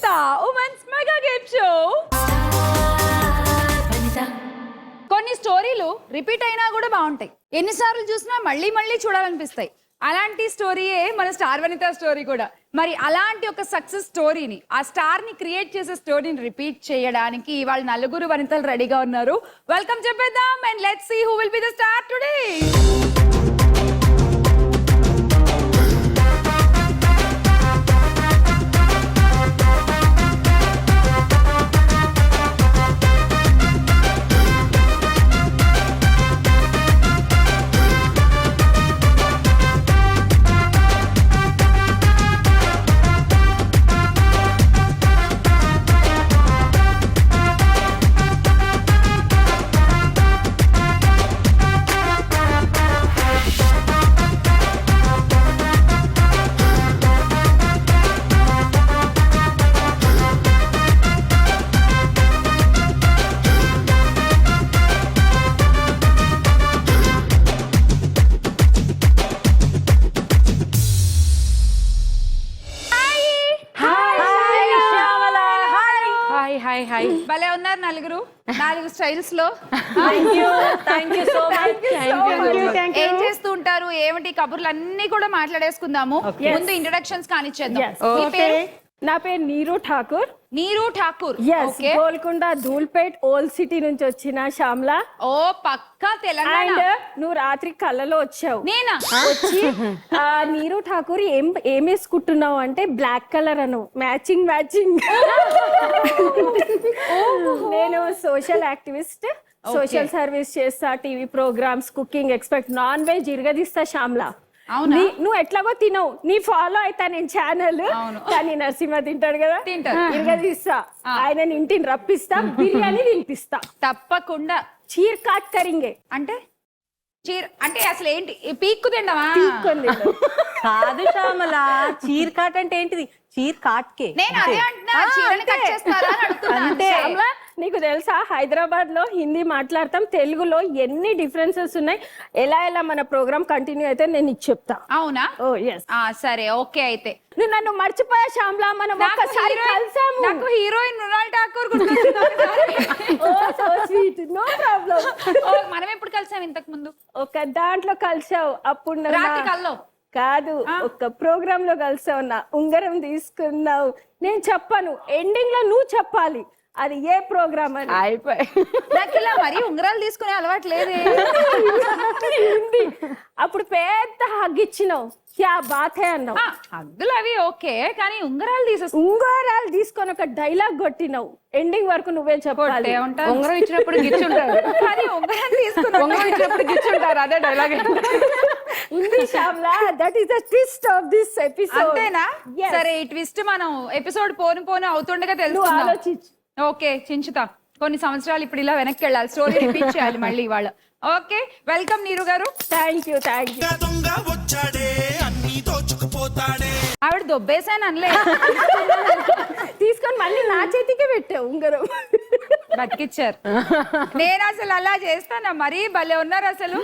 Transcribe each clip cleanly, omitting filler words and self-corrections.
Vanita, Women's Mega Game Show. కొన్ని స్టోరీలు repeat అయినా కూడా బాగుంటాయి, ఎన్నిసార్లు చూసినా మళ్ళీ మళ్ళీ చూడాలనిపిస్తాయి. అలాంటి స్టోరీయే మన స్టార్ వనిత స్టోరీ కూడా. మరి అలాంటి ఒక సక్సెస్ స్టోరీని, ఆ స్టార్ ని క్రియేట్ చేసే స్టోరీని రిపీట్ చేయడానికి ఇవాళ నలుగురు వనితలు రెడీగా ఉన్నారు. వెల్కమ్ చెప్పేద్దాం and let's see who will be the star today. భలే ఉన్నారు నలుగురు, నాలుగు స్టైల్స్ లో. ఏం చేస్తూ ఉంటారు, ఏమిటి కబుర్లు అన్ని కూడా మాట్లాడేసుకుందాము. ముందు ఇంట్రడక్షన్స్ కానిచ్చేద్దాం. నా పేరు నీరు ఠాకూర్. నీరు ఠాకూర్, గోల్కొండ ధూల్పేట్ ఓల్డ్ సిటీ నుంచి వచ్చిన శ్యామ్లా. ఓ పక్కా తెలంగాణ. అండ్ నువ్వు రాత్రి కళ్ళలో వచ్చావు. నేనా వచ్చి నీరు ఠాకూర్ ఏం వేసుకుంటున్నావు అంటే బ్లాక్ కలర్ అను, మ్యాచింగ్ మ్యాచింగ్. నేను సోషల్ యాక్టివిస్ట్, సోషల్ సర్వీస్ చేస్తా, TV programmes, cooking expect, non veg ఇరగదీస్తా శ్యామ్లా. నువ్వు ఎట్లాగో తినవు, నీ ఫాలో అయితా నేను ఛానల్. కానీ నరసింహ తింటాడు కదా, ఇరగదీస్తా, ఆయన ఇంటిని రప్పిస్తా, బిర్యానీ తినిపిస్తా తప్పకుండా. చీర్ కాట్ కరింగే అంటే అంటే అసలు ఏంటి, పీక్కు తిండవా? కాదు శ్యామల, చీర్ కాట్ అంటే ఏంటిది? చీర్ కాట్కే. నేను అదే అంటున్నా, చీరని కట్ చేస్తారా అని అడుగుతున్నా. నీకు తెలుసా, హైదరాబాద్ లో హిందీ మాట్లాడతాం, తెలుగులో ఎన్ని డిఫరెన్సెస్ ఉన్నాయి. ఎలా మన ప్రోగ్రామ్ కంటిన్యూ అయితే నేను నీకు చెప్తా. అవునా? Oh yes. సరే ఓకే. అయితే నువ్వు నన్ను మర్చిపోయా శ్యామ్లా, మనం ఒక్కసారి కలిసాము. నాకు heroine Mrunal Thakur no problem. మనం ఎప్పుడు కలిసాం ఇంతకు ముందు? ఒక దాంట్లో కలిసావు, అప్పుడు రాత్రి కల్లో కాదు, ఒక ప్రోగ్రామ్ లో కలిసావు. నా ఉంగరం తీసుకున్నావు, నేను చెప్పాను, ఎండింగ్ లో నువ్వు చెప్పాలి అది ఏ ప్రోగ్రామ్ అని. అయిపోయి నాకు ఇలా మరి ఉంగరాలు తీసుకునే అలవాటు లేదే. అప్పుడు పెద్ద హగ్ ఇచ్చినావు, క్యా బాత్ హై అన్నావు. హగ్గులు అవి ఓకే, కానీ ఉంగరాలు తీసుకొని ఒక డైలాగ్ కొట్టినావు, ఎండింగ్ వరకు నువ్వే చెప్పాలి. ఉంగరం ఇచ్చినప్పుడు గిచ్చుంటారు, కానీ ఉంగరం తీసుకుని ఉంగరం ఇచ్చినప్పుడు గిచ్చుంటారు, అదే డైలాగ్ ఉంది Shyamla. That is the twist of this episode. అంతేనా? సరే, ఈ ట్విస్ట్ మనం ఎపిసోడ్ పోను అవుతుండగా తెలుసుకుందాం. ఆలోచించు. ఓకే, చించుతా. కొన్ని సంవత్సరాలు ఇప్పుడు ఇలా వెనక్కి వెళ్ళాలి, స్టోరీ రిపీట్ చేయాలి మళ్ళీ ఇవాళ. ఓకే, వెల్కమ్ నీరు గారు. Thank you. ఆవిడ దొబ్బేసాను అనలే, తీసుకొని మళ్ళీ నా చేతికి పెట్టావు ఉంగరం, బతికిచ్చారు. నేను అసలు అలా చేస్తానా? మరీ భలే ఉన్నారు అసలు.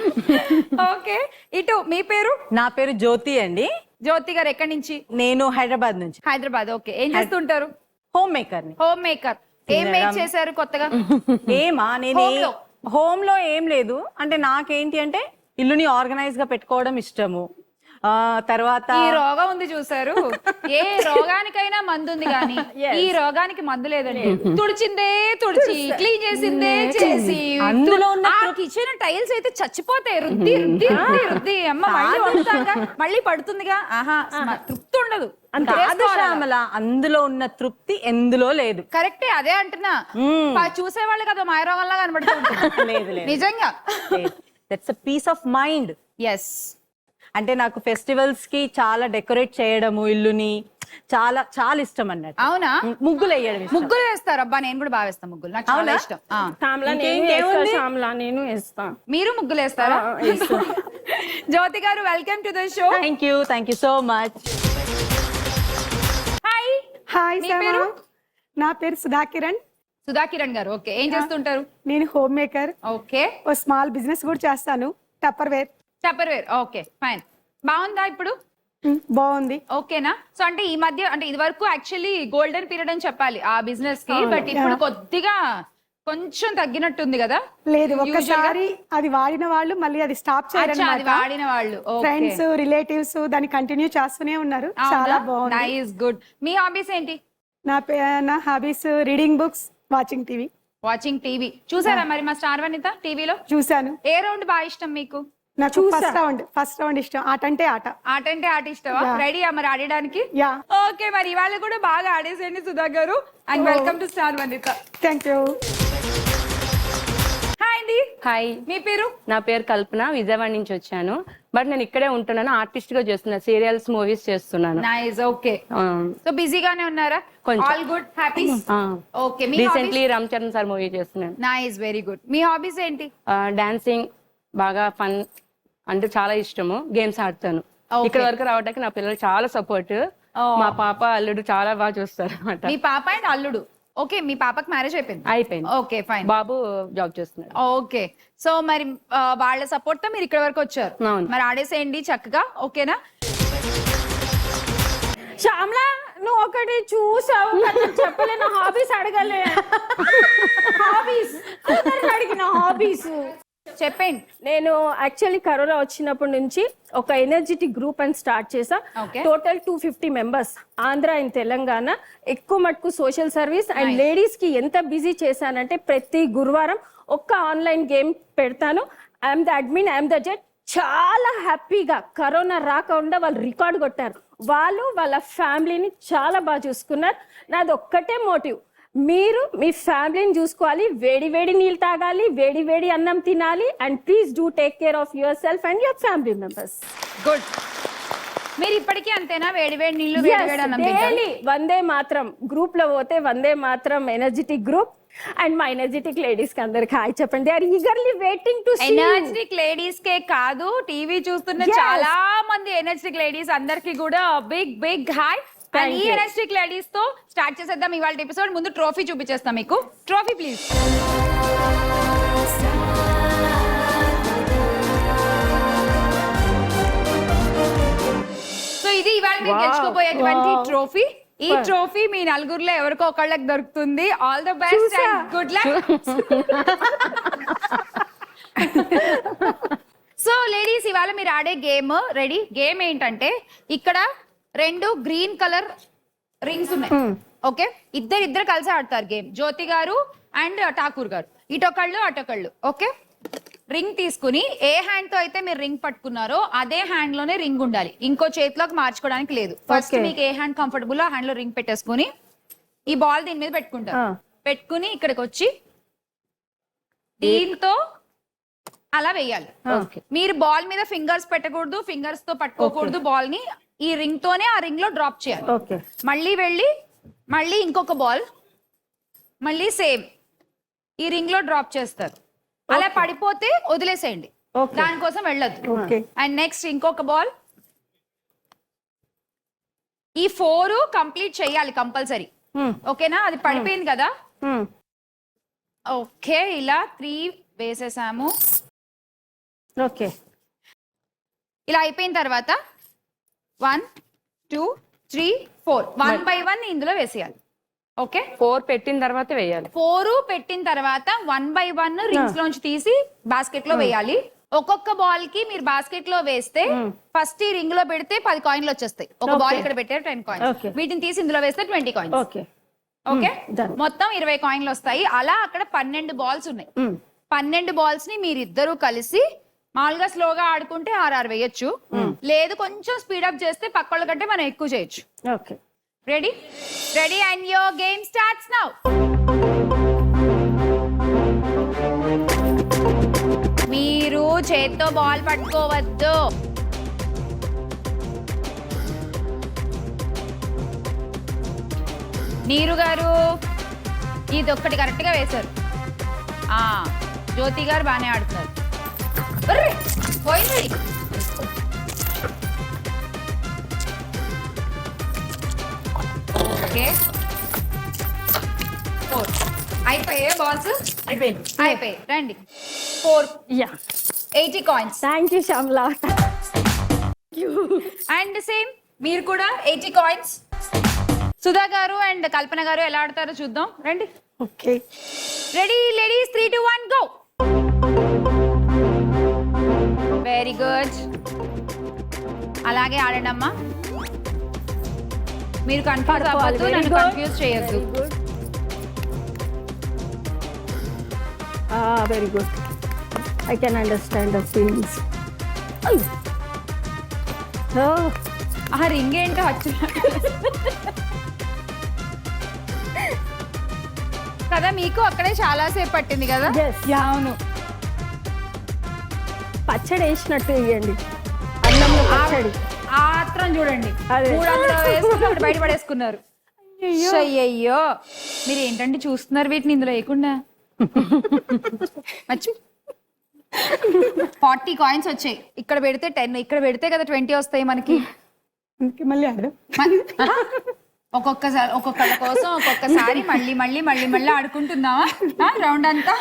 ఓకే, ఇటు మీ పేరు? నా పేరు జ్యోతి అండి. జ్యోతి గారు ఎక్కడి నుంచి? నేను హైదరాబాద్ నుంచి. హైదరాబాద్. ఓకే, ఏం చేస్తుంటారు? హోమ్ మేకర్ ని. Home maker. ఏం మేక్ చేశారు కొత్తగా? ఏమా, నేను హోమ్ లో ఏం లేదు. అంటే నాకేంటి అంటే ఇల్లుని ఆర్గనైజ్ గా పెట్టుకోవడం ఇష్టము. తర్వాత ఈ రోగం ఉంది చూసారు, ఏ రోగానికైనా మందు ఉంది కానీ ఈ రోగానికి మందు లేదండి. తుడిచిందే తుడిచి, క్లీన్ చేసిందే చేసి, అందులో ఉన్న కిచెన్ టైల్స్ అయితే చచ్చిపోతాయి, రుద్ది రుద్ది రుద్ది రుద్ది. అమ్మ మళ్ళీ వండుతాగా, మళ్ళీ పడుతుందిగా, ఆహా తృప్తి ఉండదు. శ్యామల, అందులో ఉన్న తృప్తి ఎందులో లేదు. కరెక్టే, అదే అంటున్నా. చూసేవాళ్ళు కదా మాయరోగంలా కనబడుతుంది. నిజంగా that's a peace of mind. Yes. అంటే నాకు ఫెస్టివల్స్ కి చాలా డెకరేట్ చేయడము, ఇల్లుని చాలా చాలా ఇష్టం అన్నట్టు. అవునా? ముగ్గులు వేయడం. ముగ్గులు వేస్తారు? అబ్బా, నేను కూడా బాగా వేస్తాను ముగ్గులు, నాకు చాలా ఇష్టం. మీరు ముగ్గులు వేస్తారా? జ్యోతి గారు, welcome to the show. Thank you so much. Hi పేరు? నా పేరు సుధాకిరణ్. సుధాకిరణ్ గారు, ఓకే. ఏం చేస్తుంటారు? నేను హోమ్ మేకర్. ఓకే. ఓ స్మాల్ బిజినెస్ కూడా చేస్తాను, టప్పర్ వేర్. Okay, fine. బాగుందా ఇప్పుడు? బాగుంది. ఓకేనా? సో అంటే ఈ మధ్య అంటే ఇది వరకు యాక్చువల్లీ గోల్డెన్ పీరియడ్ అని చెప్పాలి ఆ బిజినెస్ కి, బట్ ఇప్పుడు కొద్దిగా కొంచెం తగ్గినట్టుంది కదా? లేదు, ఒక్కసారి అది వాడిన వాళ్ళు మళ్ళీ అది స్టాప్ చేయడం, అది వాడిన వాళ్ళు ఫ్రెండ్స్ రిలేటివ్స్ దాన్ని కంటిన్యూ చేస్తూనే ఉన్నారు. చాలా బాగుంది. Nice, good. మీ హాబీస్ ఏంటి? నా hobbies reading books, watching TV. Watching TV చూసారా మరి మా స్టార్ వనిత టీవీలో? చూసాను. ఏ రౌండ్ బాగా ఇష్టం మీకు? నాకు ఫస్ట్ రౌండ్ ఇష్టం. ఆట అంటే ఆట ఇష్టమా? రెడీయా మరి ఆడడానికి? యా. ఓకే, మరి ఇవాళ కూడా బాగా ఆడేసేయండి సుధా గారు. And welcome to star Vanitha. Thank you. Hi అండి. హాయ్, మీ పేరు? నా పేరు కల్పన, విజయవాడ నుంచి వచ్చాను. బట్ నేను ఇక్కడే ఉంటున్నాను, ఆర్టిస్ట్ గా చేస్తున్నా, సీరియల్స్ మూవీస్ చేస్తున్నాను. Nice, okay. సో బిజీగానే ఉన్నారా? కొంచెం. All good, happy? ఓకే. మీ recently Ram Charan sir movie చేస్తున్నాను. Nice, very good. మీ హాబీస్ ఏంటి? డాన్సింగ్ బాగా ఫన్ అంటే చాలా ఇష్టము. గేమ్స్ ఆడతాను. ఇక్కడ వరకు రావడానికి నా పిల్లలు చాలా సపోర్ట్. మా పాప అల్లుడు చాలా బాగా చూస్తారు అనమాట. మీ పాప అండ్ అల్లుడు. ఓకే, మీ పాపకి మ్యారేజ్ అయిపోయింది? అయిపోయింది. Okay, fine. బాబు జాబ్ చేస్తున్నాడు. ఓకే, సో మరి వాళ్ళ సపోర్ట్ తో మీరు ఇక్కడ వరకు వచ్చారు. అవును. మరి ఆడేసేయండి చక్కగా, ఓకేనా? శ్యామ్లా, నువ్వు ఒకటి చూసావు చెప్పలేను. హాబీస్ అడగలే. హాబీస్ అడిగిన హాబీస్ చెప్పండి. నేను యాక్చువల్లీ కరోనా వచ్చినప్పటి నుంచి ఒక ఎనర్జెటిక్ గ్రూప్ అని స్టార్ట్ చేసా. Okay. Total 250 members, Andhra and Telangana. ఎక్కువ మటుకు సోషల్ సర్వీస్ అండ్ లేడీస్ కి ఎంత బిజీ చేశానంటే ప్రతి గురువారం ఒక్క ఆన్లైన్ గేమ్ పెడతాను. I'm the admin, I'm the judge. చాలా హ్యాపీగా కరోనా రాకుండా వాళ్ళు రికార్డ్ కొట్టారు. వాళ్ళు వాళ్ళ ఫ్యామిలీని చాలా బాగా చూసుకున్నారు. నాది ఒక్కటే మోటివ్, మీరు మీ ఫ్యామిలీని చూసుకోవాలి, వేడి వేడి నీళ్ళు తాగాలి, వేడి వేడి అన్నం తినాలి. And please do take care of your self and your family members. Good. మీరు ఇప్పటికీ అంతేనా? వేడి వేడి నీళ్లు, వేడి వేడి అన్నం తింటారు? డైలీ వందే మాత్రం గ్రూప్ లో పోతే వందే మాత్రం ఎనర్జెటిక్ గ్రూప్. అండ్ మా ఎనర్జెటిక్ లేడీస్ కి అందరికి హాయ్ చెప్పండి. They are eagerly waiting to see. Energetic ladies కే కాదు, టీవీ చూస్తున్న చాలా మంది ఎనర్జెటిక్ లేడీస్ అందరికి కూడా బిగ్ బిగ్ హాయ్. అండ్ ఈ ఎనర్జెటిక్ లేడీస్ తో స్టార్ట్ చేసేద్దాం ఇవాళ ఎపిసోడ్. ముందు ట్రోఫీ చూపించేస్తాం మీకు. Trophy please. సో ఇది ఇవాళ మీరు గెలుచుకోబోయేటువంటి ట్రోఫీ. ఈ ట్రోఫీ మీ నలుగురిలో ఎవరికో ఒకళ్ళకి దొరుకుతుంది. All the best and good luck. So ladies, ఇవాళ మీరు ఆడే గేమ్ రెడీ. గేమ్ ఏంటంటే ఇక్కడ 2 గ్రీన్ కలర్ రింగ్స్ ఉన్నాయి. ఓకే, ఇద్దరు కలిసి ఆడతారు గేమ్. జ్యోతి గారు అండ్ ఠాకూర్ గారు, ఇటొకళ్ళు అటొకళ్ళు. ఓకే, రింగ్ తీసుకుని ఏ హ్యాండ్ తో అయితే మీరు రింగ్ పట్టుకున్నారో అదే హ్యాండ్ లోనే రింగ్ ఉండాలి, ఇంకో చేతిలోకి మార్చుకోవడానికి లేదు. ఫస్ట్ మీకు ఏ హ్యాండ్ కంఫర్టబుల్ ఆ హ్యాండ్ లో రింగ్ పెట్టేసుకుని ఈ బాల్ దీని మీద పెట్టుకుంటారు. పెట్టుకుని ఇక్కడికి వచ్చి దీంతో అలా వేయాలి. మీరు బాల్ మీద ఫింగర్స్ పెట్టకూడదు, ఫింగర్స్ తో పట్టుకోకూడదు. బాల్ ని ఈ రింగ్ తోనే ఆ రింగ్ లో డ్రాప్ చేయాలి. మళ్ళీ వెళ్ళి మళ్ళీ ఇంకొక బాల్ మళ్ళీ సేమ్ ఈ రింగ్ లో డ్రాప్ చేస్తారు. అలా పడిపోతే వదిలేసేయండి, దానికోసం వెళ్ళొద్దు. అండ్ నెక్స్ట్ ఇంకొక బాల్. ఈ 4 కంప్లీట్ చేయాలి కంపల్సరీ. ఓకేనా? అది పడిపోయింది కదా. ఓకే, ఇలా 3 వేసేసాము. ఓకే, ఇలా అయిపోయిన తర్వాత 1 2 3 4 1 by 1 ఇందులో వేసేయాలి. ఓకే, 4 పెట్టిన తర్వాత వేయాలి. 4 పెట్టిన తర్వాత 1 by 1 రింగ్స్ లోంచి తీసి బాస్కెట్ లో వేయాలి. ఒక్కొక్క బాల్ కి మీరు బాస్కెట్ లో వేస్తే ఫస్ట్ ఈ రింగ్ లో పెడితే 10 కాయిన్లు వచ్చేస్తాయి. ఒక బాల్ ఇక్కడ పెట్టారు 10 కాయిన్స్, వీటిని తీసి ఇందులో వేస్తే 20 కాయిన్స్. ఓకే, మొత్తం 20 కాయిన్లు వస్తాయి. అలా అక్కడ 12 బాల్స్ ఉన్నాయి. 12 బాల్స్ ని మీరిద్దరూ కలిసి మామూలుగా స్లోగా ఆడుకుంటే 6 వేయొచ్చు, లేదు కొంచెం స్పీడప్ చేస్తే పక్కళ్ళ కంటే మనం ఎక్కువ చేయొచ్చు. Okay, ready? Ready and your game starts now. మీరు చేత్తో బాల్ పట్టుకోవద్దు. నీరు గారు ఇది ఒక్కటి కరెక్ట్ గా వేశారు. జ్యోతి గారు బాగానే ఆడుతున్నారు. పోయింది. ఓకే, 4 అయిపోయాయి బాల్స్. అయిపోయాయి. రండి. 4 yeah, 80 coins. Thank you Shyamla. And same మీరు కూడా 80 కాయిన్స్. సుధా గారు అండ్ కల్పన గారు ఎలా ఆడతారో చూద్దాం రండి. Okay. Ready ladies 3 2 1 go. Very good. అలాగే ఆడండి అమ్మా. మీరు కన్ఫ్యూజ్ అవ్వద్దు, నన్ను కన్ఫ్యూజ్ చేయొద్దు. Very good. I can understand the feelings. ఆ రింగ్ ఏంటో వచ్చి కదా, మీకు అక్కడే చాలా సేపు పట్టింది కదా. అవును. పచ్చడి వేసినట్టు వేయండి, అన్నంలో పచ్చడి. ఆత్రం చూడండి, అదే. 3 అందులో వేసుకుని ఒకటి బయట పడేసుకున్నారు. అయ్యో మీరు ఏంటంటే చూస్తున్నారు వీటిని ఇందులో వేయకుండా. 40 కాయిన్స్ వచ్చాయి. ఇక్కడ పెడితే 10, ఇక్కడ పెడితే కదా 20 వస్తాయి మనకి. అందుకే మళ్ళీ ఆడు. ఒక్కొక్కసారి ఒక్కొక్కళ్ళ కోసం ఒక్కొక్కసారి మళ్ళీ మళ్ళీ మళ్ళీ మళ్ళీ ఆడుకుంటున్నావా రౌండ్ అంతా?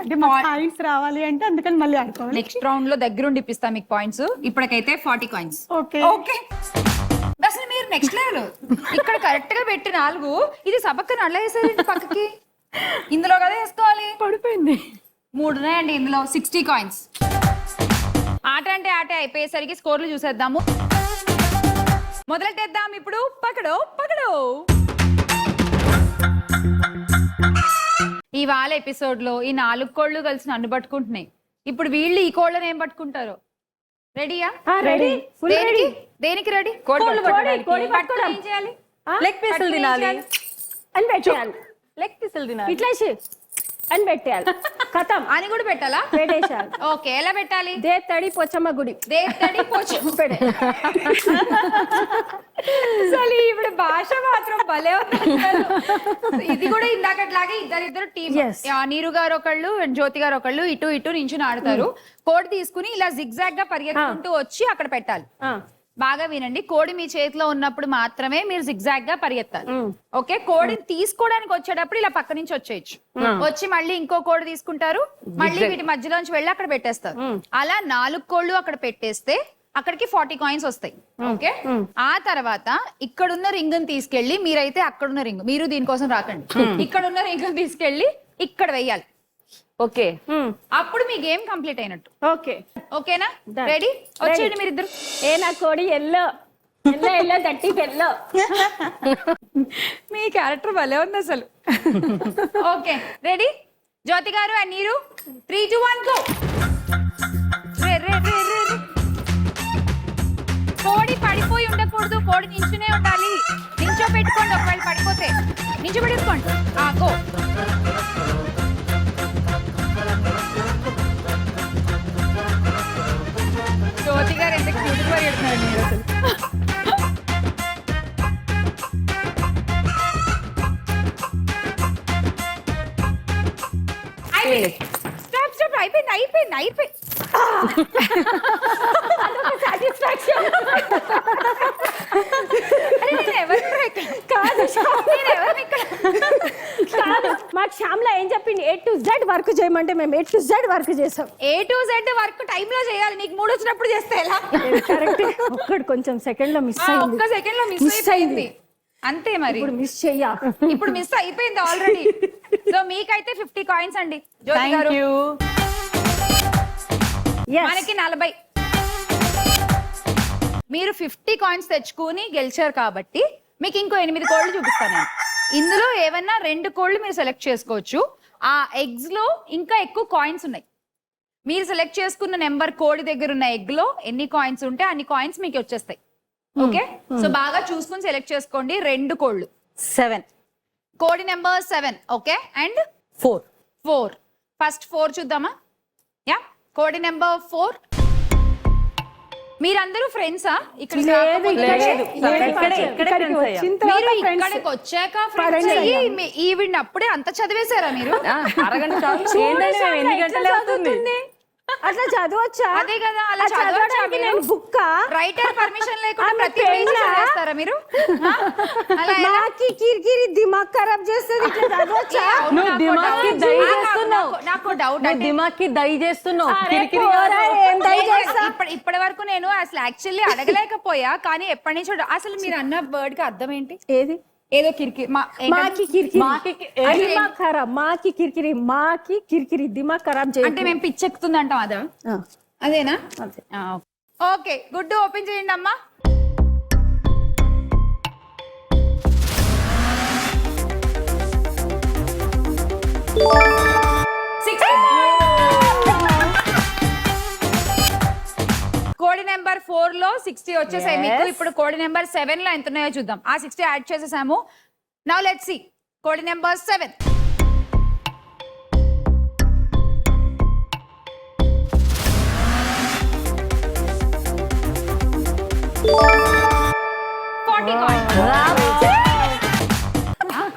అంటే మా పాయింట్స్ రావాలి అంటే అందుకని మళ్ళీ ఆడుకోవాలి. నెక్స్ట్ రౌండ్ లో దగ్గరుండి ఇప్పిస్తా మీకు పాయింట్స్. ఇప్పటికైతే 40 కాయిన్స్. ఓకే. ఓకే. అసలు మీరు నెక్స్ట్ లెవెల్. ఇక్కడ కరెక్ట్ గా పెట్టి 4, ఇది సబక్కని అట్లా వేసారండి పక్కకి. ఇందులో కదా వేసుకోవాలి. పడిపోయింది. 3 ఉన్నాయండి ఇందులో. 60 కాయిన్స్. ఆట అంటే ఆట అయిపోయేసరికి స్కోర్లు చూసేద్దాము. మొదలెట్టేద్దాం ఇప్పుడు. పకడో పకడో. ఇవాళ ఎపిసోడ్ లో ఈ 4 కోళ్ళు కలిసి నన్ను పట్టుకుంటున్నాయి. ఇప్పుడు వీళ్ళు ఈ కోళ్ళని ఏం పట్టుకుంటారు? రెడీయా? రెడీ. దేనికి దేనికి రెడీ? కోడి పట్టుకొని ఏం చేయాలి? లెగ్ పీసులు తినాలి. అని పెట్టేయాలి. లెగ్ పీసులు తినాలి. ఇట్లా అని పెట్టేయాలి. కథం అని కూడా పెట్టాలా? పెట్టేసాలి. ఓకే, ఎలా పెట్టాలి? దేత్తడి పోచమ్మ గుడి. దేత్తడి పోచమ్మ పెడే. అసలు ఇప్పుడు భాష మాత్రం భలే ఉంది. ఇది కూడా ఇందాకట్లాగే ఇద్దరిద్దరు టీమ్. Yes. నీరు గారు ఒకళ్ళు, జ్యోతి గారు ఒకళ్ళు ఇటు ఇటు నించుని ఆడతారు. కోడి తీసుకుని ఇలా జిగ్జాగ్ గా పరిగెత్తుకుంటూ వచ్చి అక్కడ పెట్టాలి. బాగా వినండి, కోడి మీ చేతిలో ఉన్నప్పుడు మాత్రమే మీరు జిగ్జాగ్ గా పరిగెత్తాలి. ఓకే, కోడి తీసుకోవడానికి వచ్చేటప్పుడు ఇలా పక్క నుంచి వచ్చేయచ్చు. వచ్చి మళ్ళీ ఇంకో కోడి తీసుకుంటారు, మళ్ళీ వీటి మధ్యలోంచి వెళ్ళి అక్కడ పెట్టేస్తారు. అలా 4 కోళ్ళు అక్కడ పెట్టేస్తే అక్కడికి 40 కాయిన్స్ వస్తాయి. ఓకే, ఆ తర్వాత ఇక్కడున్న రింగ్ ని తీసుకెళ్లి, మీరైతే అక్కడున్న రింగ్, మీరు దీనికోసం రాకండి, ఇక్కడున్న రింగ్ ని తీసుకెళ్లి ఇక్కడ వెయ్యాలి. ఓకే, అప్పుడు మీ గేమ్ కంప్లీట్ అయినట్టు. ఓకే. ఓకేనా? రెడీ? వచ్చేయండి మీరిద్దరు. ఏ నా కోడి ఎల్లో ఎల్లో ఎల్లో దట్టి ఎల్లో. మీ క్యారెక్టర్ భలే ఉంది అసలు. Okay, ready? జ్యోతి గారు అండ్ నీరు 3 2 1 గో. కోడి పడిపోయి ఉండకూడదు, కోడి నించునే ఉండాలి. నించో పెట్టుకోండి, ఒకవేళ పడిపోతే నించో పెట్టుకోండి. గో. జ్యోతి గారు ఎంత క్యూట్ గా పెడుతున్నారు మీరు అసలు. స్టాప్ స్టాప్, అయిపోయింది అయిపోయింది అయిపోయింది. సాటిస్ఫాక్షన్ కాదు. మాకు శ్యామ్లా ఏం చెప్పింది, A to Z వర్క్ చేయమంటే మేము A to Z వర్క్ చేసాం. A to Z work time లో చేయాలి. నీకు 3 వచ్చినప్పుడు చేస్తే ఎలా? కరెక్ట్. ఒక్కడు కొంచెం సెకండ్ లో మిస్ అయింది. ఒక్క సెకండ్ లో మిస్ అయింది అంతే. మరి ఇప్పుడు మిస్ చెయ్యా, ఇప్పుడు మిస్ అయిపోయింది ఆల్రెడీ. సో మీకైతే 50 కాయిన్స్ అండి జ్యోతి గారు. మనకి 40. మీరు 50 కాయిన్స్ తెచ్చుకుని గెలిచారు కాబట్టి మీకు ఇంకో 8 కోళ్ళు చూపిస్తాను నేను. ఇందులో ఏమన్నా 2 కోళ్ళు మీరు సెలెక్ట్ చేసుకోవచ్చు. ఆ ఎగ్స్ లో ఇంకా ఎక్కువ కాయిన్స్ ఉన్నాయి. మీరు సెలెక్ట్ చేసుకున్న నెంబర్, కోడి దగ్గర ఉన్న ఎగ్ లో ఎన్ని కాయిన్స్ ఉంటే అన్ని కాయిన్స్ మీకు వచ్చేస్తాయి. ఓకే, సో బాగా చూసుకుని సెలెక్ట్ చేసుకోండి. 2 కోళ్ళు. 7. కోడి నెంబర్ 7. Okay, and 4. ఫస్ట్ 4 చూద్దామా? యా, కోడి నెంబర్ 4. మీరందరూ ఫ్రెండ్సా? ఇక్కడ మీరు ఇక్కడికి వచ్చాక ఫ్రెండ్స్ అయ్యి ఈవిడ అప్పుడే అంత చదివేశారా మీరు? అరగంట చాలు. ఎన్ని గంటలు అవుతుంది? అట్లా చదవచ్చా? అదే కదా, అలా అది చదవచ్చా చదవడానికి మీరు? నేను బుక్క రైటర్ పర్మిషన్ లేకుండా ఆమె ప్రతి పేజీ పెన్నా? చదివేస్తారా మీరు? ఆ? అలా ఎలా? నాకి కిరికిరి దిమాగ్ ఖరాబ్ చేస్తుంది. ఇట్లా చదవచ్చా? అవును, నువ్వు నాకు దిమాగ్కి doubt. దయ ఆ, చేస్తున్నావు. నాకు డౌట్ నువ్వు అంటే దిమాగ్కి దయ చేస్తున్నావు. అరే కిరికిరి పోరా, కాదు. ఏం దయ చేస్తా? ఇప్పటి వరకు నేను అసలు యాక్చువల్లీ అడగలేకపోయా, కానీ ఎప్పటి నుంచో అసలు మీరు అన్న వర్డ్ కి అర్థం ఏంటి? ఏది ఏదో కిరికి మాకి కిరికిరి మాకి దిమాగ్ ఖరాబ్, మాకి కిరికిరి దిమాగ్ ఖరాబ్ చేయ అంటే మేము పిచ్చెక్కుతుంది అంటాం అదా? అదేనా? అంతే. ఓకే, గుడ్డు ఓపెన్ చేయండి అమ్మా. కోడి నెంబర్ 4 లో 60 వచ్చేసాయి మీకు. ఇప్పుడు కోడి నెంబర్ 7 లో ఎంత ఉన్నాయో చూద్దాం. ఆ 60 యాడ్ చేసేసాము. నౌ లెట్స్ సీ కోడి నెంబర్ 7.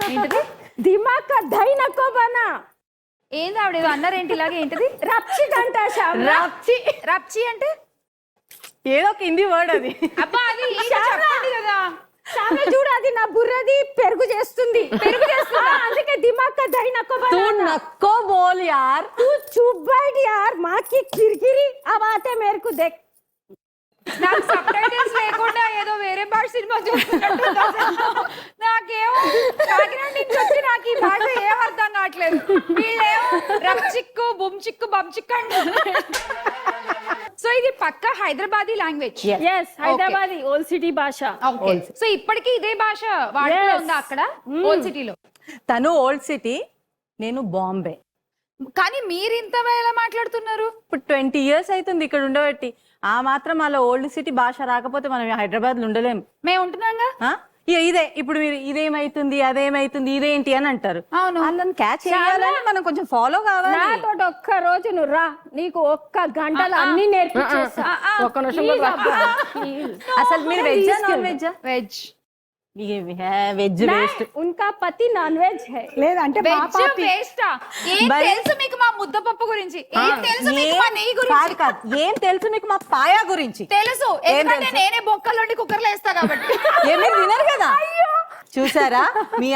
ఏంటిది? దిమాగ్ కా దై నకో బనా. ఏంది ఆవిడ ఏదో అన్నారేంటి ఇలాగే? ఏంటిది? రప్చి గంట శ్యామ్లా. రప్చి అంటే ఏదో ఒక హిందీ వర్డ్ అది. అబ్బా అది ఏంటి చెప్పండి కదా. శ్యామ్లా చూడు, అది నా బుర్రది పెరుగు చేస్తుంది. అందుకే దిమాగ్ కా దై నకో तू బనా. नको बोल यार. तू चुप बैठ यार, माँ की किरकिरी अब आते मेरे को देख. నాకు సబ్‌టైటిల్స్ లేకుండా ఏదో వేరే భాష సినిమా చూస్తున్నట్టు ఉంది అసలు. నాకేమో కాకినాడ నుంచి వచ్చి నాకు ఈ భాష ఏం అర్థం కావట్లేదు. వీళ్ళేమో రప్చిక్కు బుమ్చిక్కు బంచిక్కు అంటున్నారు. సో ఇది పక్కా Hyderabadi language. Yes, Hyderabadi old city భాష. ఓకే, సో ఇప్పటికీ ఇదే భాష వాడుకలో Yes. ఉందా అక్కడ ఓల్డ్ సిటీలో? తను ఓల్డ్ సిటీ, నేను బాంబే. కానీ మీరు ఇంత ఎలా మాట్లాడుతున్నారు? ఇప్పుడు 20 years అవుతుంది ఇక్కడ ఉండబట్టి. ఆ మాత్రం అలా ఓల్డ్ సిటీ భాష రాకపోతే మనం హైదరాబాద్ లో ఉండలేము. మేము ఉంటున్నాగా. ఆ? ఇదే ఇప్పుడు మీరు ఇదేమైతుంది అదేమైతుంది ఇదేంటి అని అంటారు. అవును. అందులో క్యాచ్ చేయాలని మనం కొంచెం ఫాలో కావాలి. నాతో ఒక్క రోజు నువ్వు రా, నీకు ఒక్క గంటలు అన్ని నేర్పించేస్తా. ఒక్క నిమిషంలో Please అబ్బా, please. అసలు మీరు వెజ్జా నాన్ వెజ్జా? వెజ్. Veg waste. उनका पति नॉन वेज है. లేదంటే మా వెజ్ పాపి వేస్టా? ఏం మరి- తెలుసు మీకు మా ముద్దపప్పు గురించి? ఏం తెలుసు మీకు మా నెయ్యి గురించి? కాదు, ఏం తెలుసు మీకు మా పాయా గురించి? తెలుసు, ఎందుకంటే నేనే బొక్కలోని కుక్కర్లో వేస్తా కాబట్టి. ఏమీ తినరు కదా. చూసారా, మీ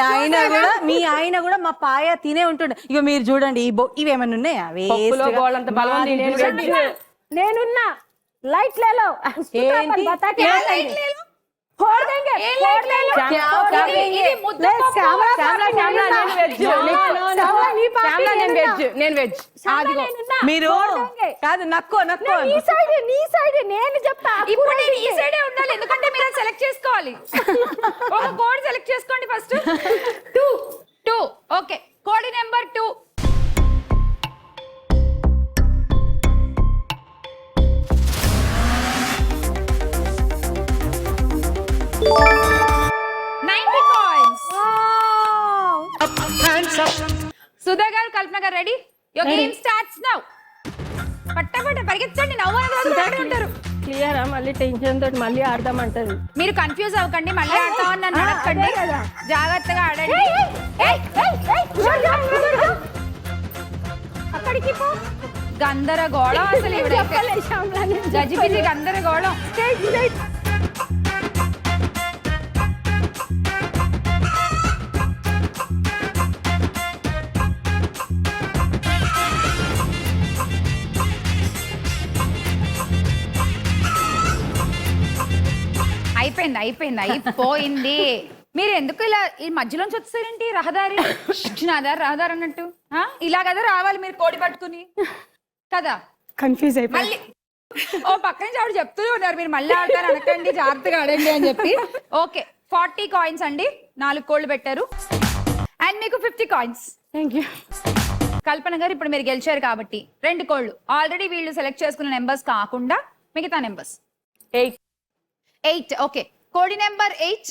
ఆయన కూడా మా పాయ తినే ఉంటుండే. ఇక మీరు చూడండి, ఇవేమన్నా ఉన్నాయా? పప్పులో Waste గా. బోళ్ళంత బలం ఉంది, నేను చూడండి. వెజ్. నేనున్నా లైట్ ले लो, उसको ఏంటి? बता के ఏ లైట్ లేదు? फोड़ देंगे, ఏ లైట్ లేదు? ఇది ముద్దపప్పు. శ్యామ్లా, నేను వెజ్. శ్యామ్లా, నీ పాపి శ్యామ్లా, నేను నేనున్నా. వెజ్, నేను వెజ్. శ్యామ్లా, నేనున్నా. మీరు फोड़ देंगे. కాదు నక్కో నీ సైడ్ నేను చెప్తా. ఇప్పుడు నేను ఈ సైడే ఉండాలి, ఎందుకంటే మీరు సెలెక్ట్ చేసుకోవాలి. ఒక కోడ్ సెలెక్ట్ చేసుకోండి first. 2. Okay, code number 2. Sudha garu, Kalpana garu, ready? Your game starts now. పట్టపట్ట పరిగెత్తండి, నవ్వు ఉంటారు. క్లియరా? మళ్ళీ టెన్షన్ తోటి మళ్ళీ ఆడదామంటది. మీరు కన్ఫ్యూజ్ అవ్వకండి, మళ్ళీ ఆడతామని నన్ను అడగండి. అదే కదా. జాగ్రత్తగా ఆడండి. అక్కడికి పో. గందరగోళం అసలు ఇవిడైతే. చెప్పలే శ్యామ్లా, నేను గజిబిజి గందరగోళం. అయిపోయింది. మీరు ఎందుకు ఇలా ఈ మధ్యలోంచి వచ్చేసారేంటి? రహదారి రహదారి అన్నట్టు ఇలా కదా రావాలి మీరు కోడి పట్టుకుని కదా. కన్ఫ్యూజ్ అయిపోయి మళ్ళీ ఓ పక్క నుంచి ఆవిడ చెప్తూనే ఉన్నారు, మీరు మళ్ళీ ఆడతారు అనకండి, జాగ్రత్తగా ఆడండి అని చెప్పి. ఓకే, 40 కాయిన్స్ అండి, 4 కోళ్ళు పెట్టారు. అండ్ మీకు 50 కాయిన్స్. Thank you. కల్పన గారు, ఇప్పుడు మీరు గెలిచారు కాబట్టి 2 కోళ్ళు. ఆల్రెడీ వీళ్ళు సెలెక్ట్ చేసుకున్న నెంబర్స్ కాకుండా మిగతా నెంబర్స్ 8. ఓకే, కోడి నెంబర్ 8.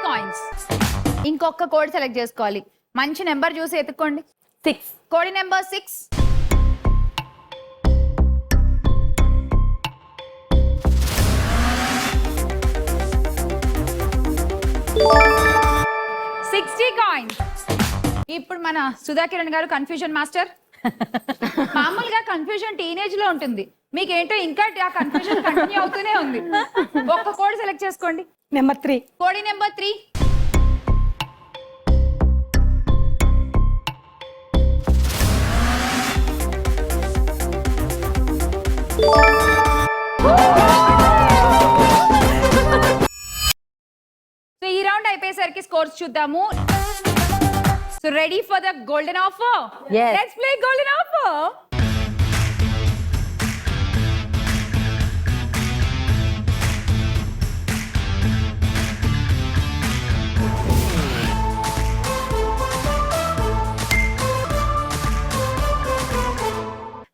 కాయిన్స్. ఇంకొక కోడ్ సెలెక్ట్ చేసుకోవాలి. మంచి నెంబర్ చూసి ఎత్తుక్కోండి. 6. కోడి నెంబర్ 6. ఇప్పుడు మన సుధాకిరణ్ గారు కన్ఫ్యూజన్ మాస్టర్. మామూలుగా కన్ఫ్యూజన్ టీనేజ్ లో ఉంటుంది, మీకేంటో ఇంకా ఆ కన్ఫ్యూజన్ కంటిన్యూ అవుతూనే ఉంది. ఒక్క కోడ్ సెలెక్ట్ చేసుకోండి. నెంబర్ 3. కోడి నెంబర్ 3. సో ఈ రౌండ్ అయిపోయేసరికి స్కోర్స్ చూద్దాము. So ready for the golden offer? Yes. Let's play golden offer.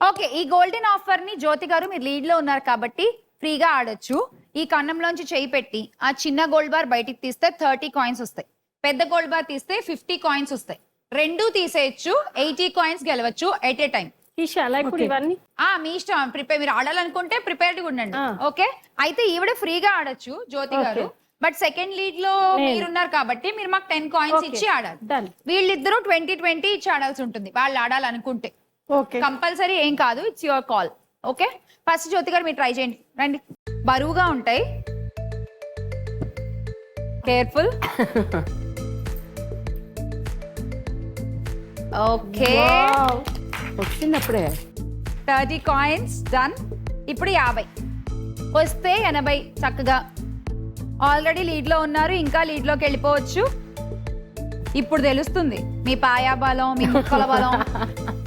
Okay, ఈ గోల్డెన్ ఆఫర్ ని జ్యోతి గారు మీరు లీడ్ లో ఉన్నారు కాబట్టి ఫ్రీగా ఆడొచ్చు. ఈ కన్నంలోంచి చేయి పెట్టి ఆ చిన్న గోల్డ్ బార్ బయటికి తీస్తే 30 కాయిన్స్ వస్తాయి, పెద్ద గోల్డ్ బార్ తీస్తే 50 కాయిన్స్ వస్తాయి. రెండు తీసేయచ్చు, 80 కాయిన్స్ గెలవచ్చు ఎట్ ఏ టైం. ఈశాల ఇప్పుడు ఇవన్నీ మీ ఇష్టం, మీరు ఆడాలనుకుంటే ప్రిపేర్డ్ గా ఉండండి. ఓకే, అయితే ఈవిడ ఫ్రీగా ఆడొచ్చు జ్యోతి గారు, బట్ సెకండ్ లీడ్ లో మీరున్నారు కాబట్టి మీరు మాకు 10 కాయిన్స్ ఇచ్చి ఆడాలి. Done. వీళ్ళిద్దరూ 20 ఇచ్చి ఆడాల్సి ఉంటుంది వాళ్ళు ఆడాలనుకుంటే. ఓకే, కంపల్సరీ ఏం కాదు, it's your call. Okay, first Jyothi garu మీరు ట్రై చేయండి. రండి, బరువుగా ఉంటాయి, కేర్ఫుల్. ఓకే, వచ్చినప్పుడే 30 కాయిన్స్ డన్. ఇప్పుడు 50 వస్తే 80 చక్కగా. ఆల్రెడీ లీడ్ లో ఉన్నారు, ఇంకా లీడ్ లోకి వెళ్ళిపోవచ్చు. ఇప్పుడు తెలుస్తుంది మీ పాయా బలం, మీ ముక్కల బలం.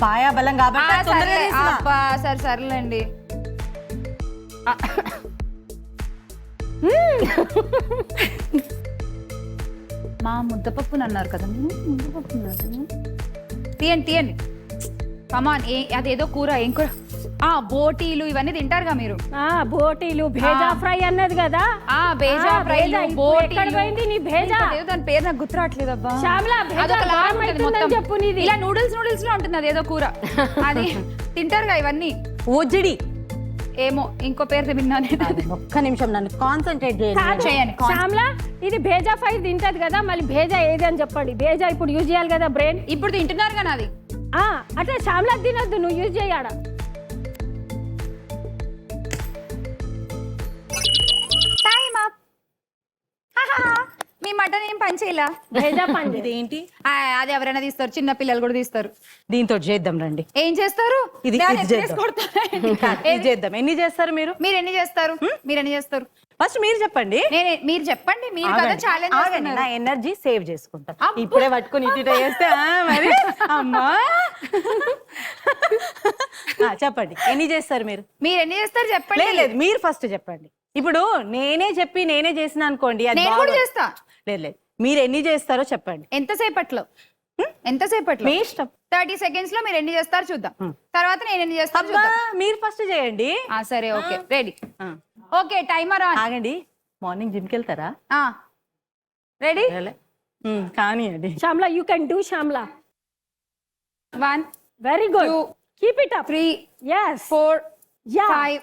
పాయా బలం కాబట్టి తొందరగా తీస్తున్నా. సరే సర్లేండి. మా ముద్దపప్పుని అన్నారు కదా, ముద్దపప్పు తీయండి తీయండి. కమాన్, అదేదో కూర, ఏం కూర? బోటీలు ఇవన్నీ తింటారుగా మీరు. బోటీలు, భేజా ఫ్రై అన్నది కదా. బేజా ఫ్రై, భేజా, ఇప్పుడు ఎక్కడ పోయింది నీ భేజా? దాని పేరు నాకు గుర్తు రావట్లేదు అబ్బా. శ్యామలా, భేజా అదొక లాగా గరం ఉంటుంది అవుతుందని మొత్తం. చెప్పు నీది. ఇలా నూడిల్స్ లో ఉంటుంది అదేదో కూర. అది తింటారుగా ఇవన్నీ. ఓజిడి. ఏమో ఇంకో పేరు విన్నాను. ఒక్క నిమిషం నన్ను కాన్సన్ట్రేట్ కాదు, చేయండి. శ్యామలా ఇది భేజా ఫ్రై తింటది కదా, మళ్ళీ భేజా ఏది అని చెప్పండి. భేజా ఇప్పుడు యూజ్ చేయాలి కదా బ్రెయిన్. ఇప్పుడు తింటున్నారు కదా అది. అట్లా శ్యామలా తినొద్దు, నువ్వు యూజ్ చేయాడ. Time up. మీ మటన్ ఏం పని చేయలా? భేజా పని ఇదేంటి? అది ఎవరైనా తీస్తారు, చిన్న పిల్లలు కూడా తీస్తారు. దీంతో చేద్దాం రండి. ఏం చేస్తారు? ఇది దాన్ని చేద్దాం. ఎత్తుకేసి కొడతారా? ఇది చేద్దాం. ఎన్ని చేస్తారు మీరు? మీరు ఎన్ని చేస్తారు? ఫస్ట్ మీరు చెప్పండి. మీరు చెప్పండి, మీరు కదా ఆగండి. ఛాలెంజ్ ఆగండి, నా ఎనర్జీ సేవ్ చేసుకుంటాను. అబ్బో. ఇప్పుడే పట్టుకుని ఇటు చేస్తే మరి అమ్మా. చెప్పండి, ఎన్ని చేస్తారు మీరు? మీరు ఎన్ని చేస్తారు చెప్పండి. లేదు లేదు, మీరు ఫస్ట్ చెప్పండి. ఇప్పుడు నేనే చేసిన అనుకోండి, అది నేను కూడా బాగోదు. చేస్తా. లేదు లేదు, మీరు ఎన్ని చేస్తారో చెప్పండి. ఎంతసేపట్లో? మీ ఇష్టం. 30 seconds లో మీరు ఎన్ని చేస్తారు చూద్దాం. తర్వాత నేను ఎన్ని చేస్తాను అబ్బా, చూద్దాం. మీరు ఫస్ట్ చేయండి. సరే, okay, ready. Okay, timer on. ఆగండి, మార్నింగ్ జిమ్కి వెళ్తారా? రెడీ? కానీ అండి. Shyamala, you can do Shyamala. 1 very good, 2 keep it up. 3 yes 4 Yeah. 5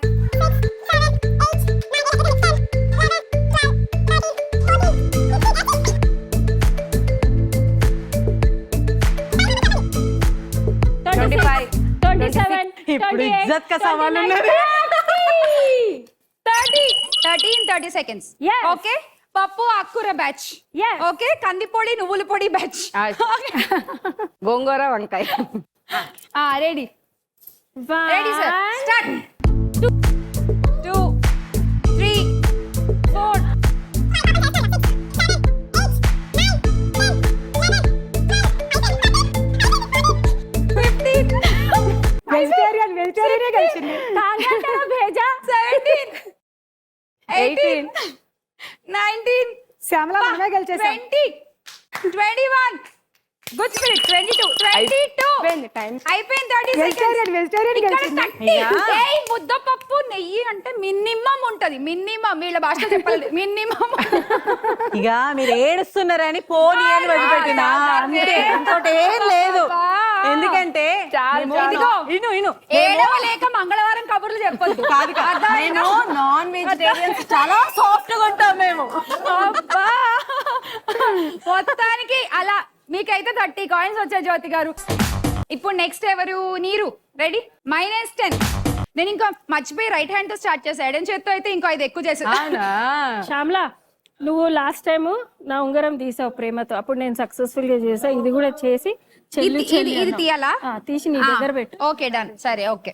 25 27 ఇప్పుడు ఇజ్జత్ కా సవాల్ ఉన్నది. 30 seconds. Yes. ఓకే, పప్పు ఆకుకూర బ్యాచ్. Yes. ఓకే, కందిపొడి నువ్వుల పొడి బ్యాచ్. గోంగూర వంకాయ. Ready ready sir, start. 2 3 4 vegetarian కలిసింది. భేజా 17 18 19 శ్యామల మనమే గెలిచేసాం. 20 21 గుడ్ స్పిరిట్ 22 టైం అయిపోయింది. 30 seconds. వెజిటేరియన్ ఇక్కడ కలిసింది. 30. ఏయ్, ముద్దపప్పు నెయ్యి అంటే మినిమం ఉంటది. మినిమం వీళ్ళ భాష చెప్పాలి, మినిమం. ఇక మీరు ఏడుస్తున్నారని పోనీ అని వదిలిపెట్టినా అంతే, ఇంకోటి ఏం లేదు. ఎందుకంటే ఇదిగో, ఇను ఏడవలేక మంగళవారం కబుర్లు చెప్పొద్దు. మేము నాన్ వెజిటేరియన్స్ చాలా సాఫ్ట్ గా ఉంటాం మేము. అబ్బా, మొత్తానికి అలా మీకైతే 30 కాయిన్స్ వచ్చాయి జ్యోతి గారు. ఇప్పుడు నెక్స్ట్ ఎవరు? నీరు. రెడీ? -10. నేను ఇంకా మర్చిపోయి రైట్ హ్యాండ్ తో స్టార్ట్ చేసా. ఎడం చేత్తో అయితే ఇంకో 5 ఎక్కువ చేసేది. అవునా? శ్యామ్లా నువ్వు లాస్ట్ టైం నా ఉంగరం తీసావు ప్రేమతో, అప్పుడు నేను సక్సెస్ఫుల్ గా చేసా. ఇది కూడా చేసి ఇది తీయాలా? తీసి నీ దగ్గర పెట్టు. Okay done. సరే ఓకే.